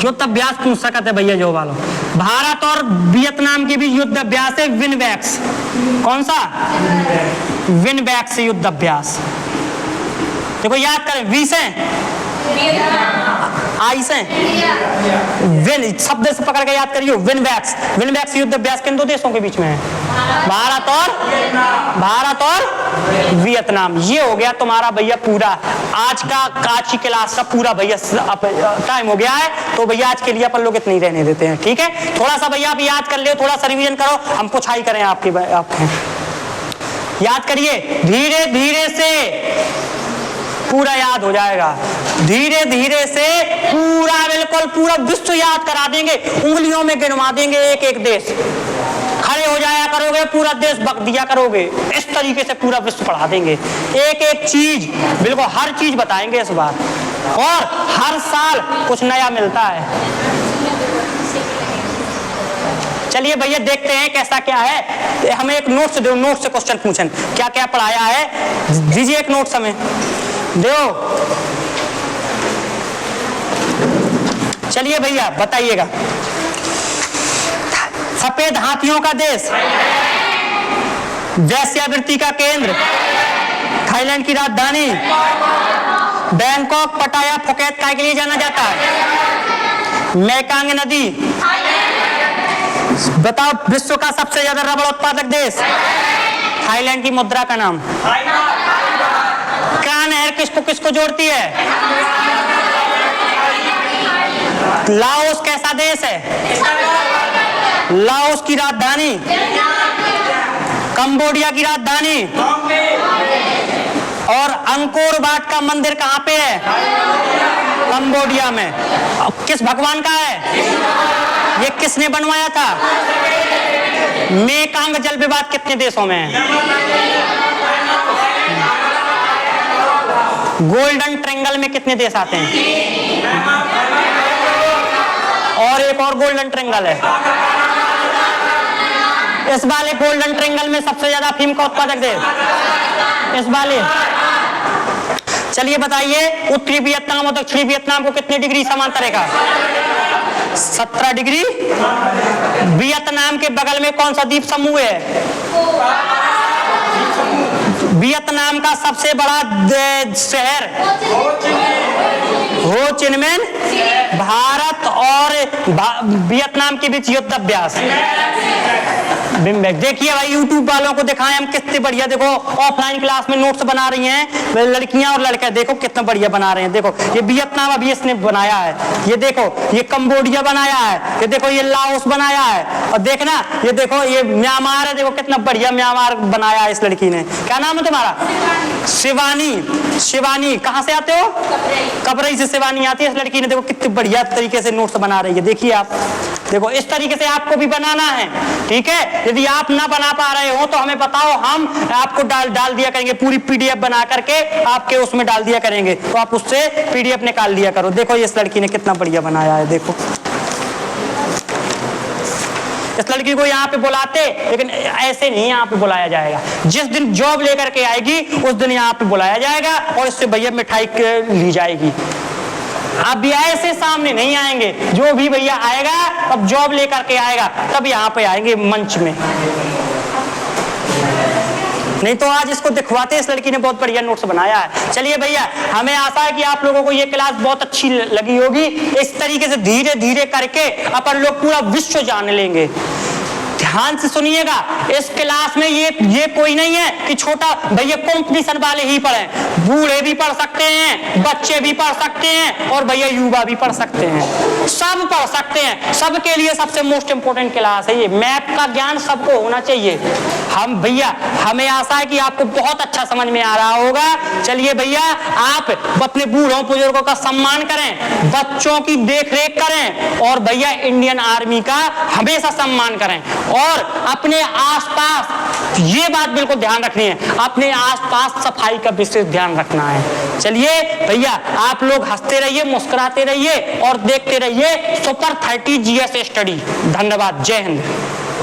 S1: युद्ध अभ्यास पूछ सकते है भैया जो वालों, भारत और वियतनाम के बीच युद्ध अभ्यास है विनबैक्स। कौन सा? विनबैक्स युद्ध अभ्यास। देखो याद करें, वी से आई से विन शब्द से पकड़ के याद करियो। विनबैक्स युद्ध अभ्यास किन 2 देशों के बीच में है? भारत और वियतनाम। ये हो गया तुम्हारा भैया पूरा आज की क्लास का पूरा भैया टाइम हो गया है। तो भैया आज के लिए अपन लोग इतनी रहने देते हैं, ठीक है? थोड़ा सा भैया आप याद कर लियो, थोड़ा सा रिवीजन करो, हम पुछाई करें आपके याद करिए। धीरे धीरे से पूरा याद हो जाएगा, धीरे धीरे से पूरा बिल्कुल पूरा विश्व याद करा देंगे, उंगलियों में गिनवा देंगे एक एक देश। खड़े हो जाया करोगे, पूरा देश बक दिया करोगे, इस तरीके से पूरा विश्व पढ़ा देंगे। एक एक चीज बिल्कुल हर चीज बताएंगे इस बार, और हर साल कुछ नया मिलता है। चलिए भैया देखते हैं कैसा क्या है। हमें एक नोट से दो, नोट से क्वेश्चन पूछें, क्या क्या पढ़ाया है दीजिए एक नोट हमें दो। चलिए भैया बताइएगा। सफेद हाथियों का देश, वेश्यावृत्ति का केंद्र, थाईलैंड की राजधानी, बैंकॉक, पटाया, फुकेत काय के लिए जाना जाता है? मेकांग नदी। बताओ विश्व का सबसे ज्यादा रबड़ उत्पादक देश? थाईलैंड की मुद्रा का नाम? क्या नहर किसको किसको जोड़ती है? लाओस कैसा देश है? लाओस की राजधानी? कंबोडिया की राजधानी? और अंकोर वाट का मंदिर कहाँ पे है? कंबोडिया में। किस भगवान का है? ये किसने बनवाया था? मेकांग जल विवाद कितने देशों में है? गोल्डन ट्रायंगल में कितने देश आते हैं? और एक और गोल्डन ट्रायंगल है। इस वाले गोल्डन ट्रायंगल में सबसे ज्यादा अफीम का उत्पादक देश? इस वाले। चलिए बताइए, उत्तरी वियतनाम और दक्षिणी वियतनाम को कितने डिग्री समांतर है? 17 डिग्री। वियतनाम के बगल में कौन सा द्वीप समूह है? वियतनाम का सबसे बड़ा शहर? हो चिन मिन। भारत और वियतनाम के बीच युद्ध अभ्यास। देखिए भाई, YouTube वालों को दिखाएं हम कितने बढ़िया। देखो ऑफलाइन क्लास में नोट्स बना रही हैं लड़कियां और लड़के, देखो कितना बढ़िया बना रहे हैं। देखो ये वियतनाम अभी इसने बनाया है, ये देखो ये कंबोडिया बनाया है, ये देखो ये लाओस बनाया है, और देखना ये देखो ये म्यांमार है। देखो कितना बढ़िया म्यांमार बनाया है इस लड़की ने। क्या नाम है तुम्हारा? शिवानी। शिवानी कहाँ से आते हो? कपरई से शिवानी आती है इस लड़की ने। देखो कितने बढ़िया तरीके से नोट्स बना रही है। देखिए आप, देखो इस तरीके से आपको भी बनाना है, ठीक है। यदि आप ना बना पा रहे हो तो हमें बताओ, हम आपको डाल दिया करेंगे पूरी पीडीएफ बना करके, आपके उसमें डाल दिया करेंगे, तो आप उससे पीडीएफ निकाल लिया करो। देखो इस लड़की ने कितना बढ़िया बनाया है। देखो इस लड़की को यहाँ पे बुलाते, लेकिन ऐसे नहीं यहाँ पे बुलाया जाएगा। जिस दिन जॉब लेकर के आएगी उस दिन यहाँ पे बुलाया जाएगा और इससे भैया मिठाई ली जाएगी। अब ऐसे सामने नहीं आएंगे। जो भी भैया आएगा अब जॉब लेकर के आएगा तब यहाँ पे आएंगे मंच में, नहीं तो आज इसको दिखवाते। इस लड़की ने बहुत बढ़िया नोट्स बनाया है। चलिए भैया, हमें आशा है कि आप लोगों को ये क्लास बहुत अच्छी लगी होगी। इस तरीके से धीरे धीरे करके अपन लोग पूरा विश्व जान लेंगे। ध्यान से सुनिएगा, इस क्लास में ये कोई नहीं है कि छोटा भैया कॉम्पिटिशन वाले ही पढ़े। बूढ़े भी पढ़ सकते हैं, बच्चे भी पढ़ सकते हैं, और भैया युवा भी पढ़ सकते हैं, सब पढ़ सकते हैं। सबके लिए सबसे मोस्ट इंपोर्टेंट क्लास है ये। मैथ का ज्ञान सबको होना चाहिए। हम भैया, हमें आशा है कि आपको बहुत अच्छा समझ में आ रहा होगा। चलिए भैया, आप अपने बूढ़ों बुजुर्गों का सम्मान करें, बच्चों की देख रेख करें, और भैया इंडियन आर्मी का हमेशा सम्मान करें। और अपने आसपास ये बात बिल्कुल ध्यान रखनी है, अपने आसपास सफाई का विशेष ध्यान रखना है। चलिए भैया, आप लोग हंसते रहिए, मुस्कुराते रहिए और देखते रहिए सुपर 30 GS स्टडी। धन्यवाद। जय हिंद।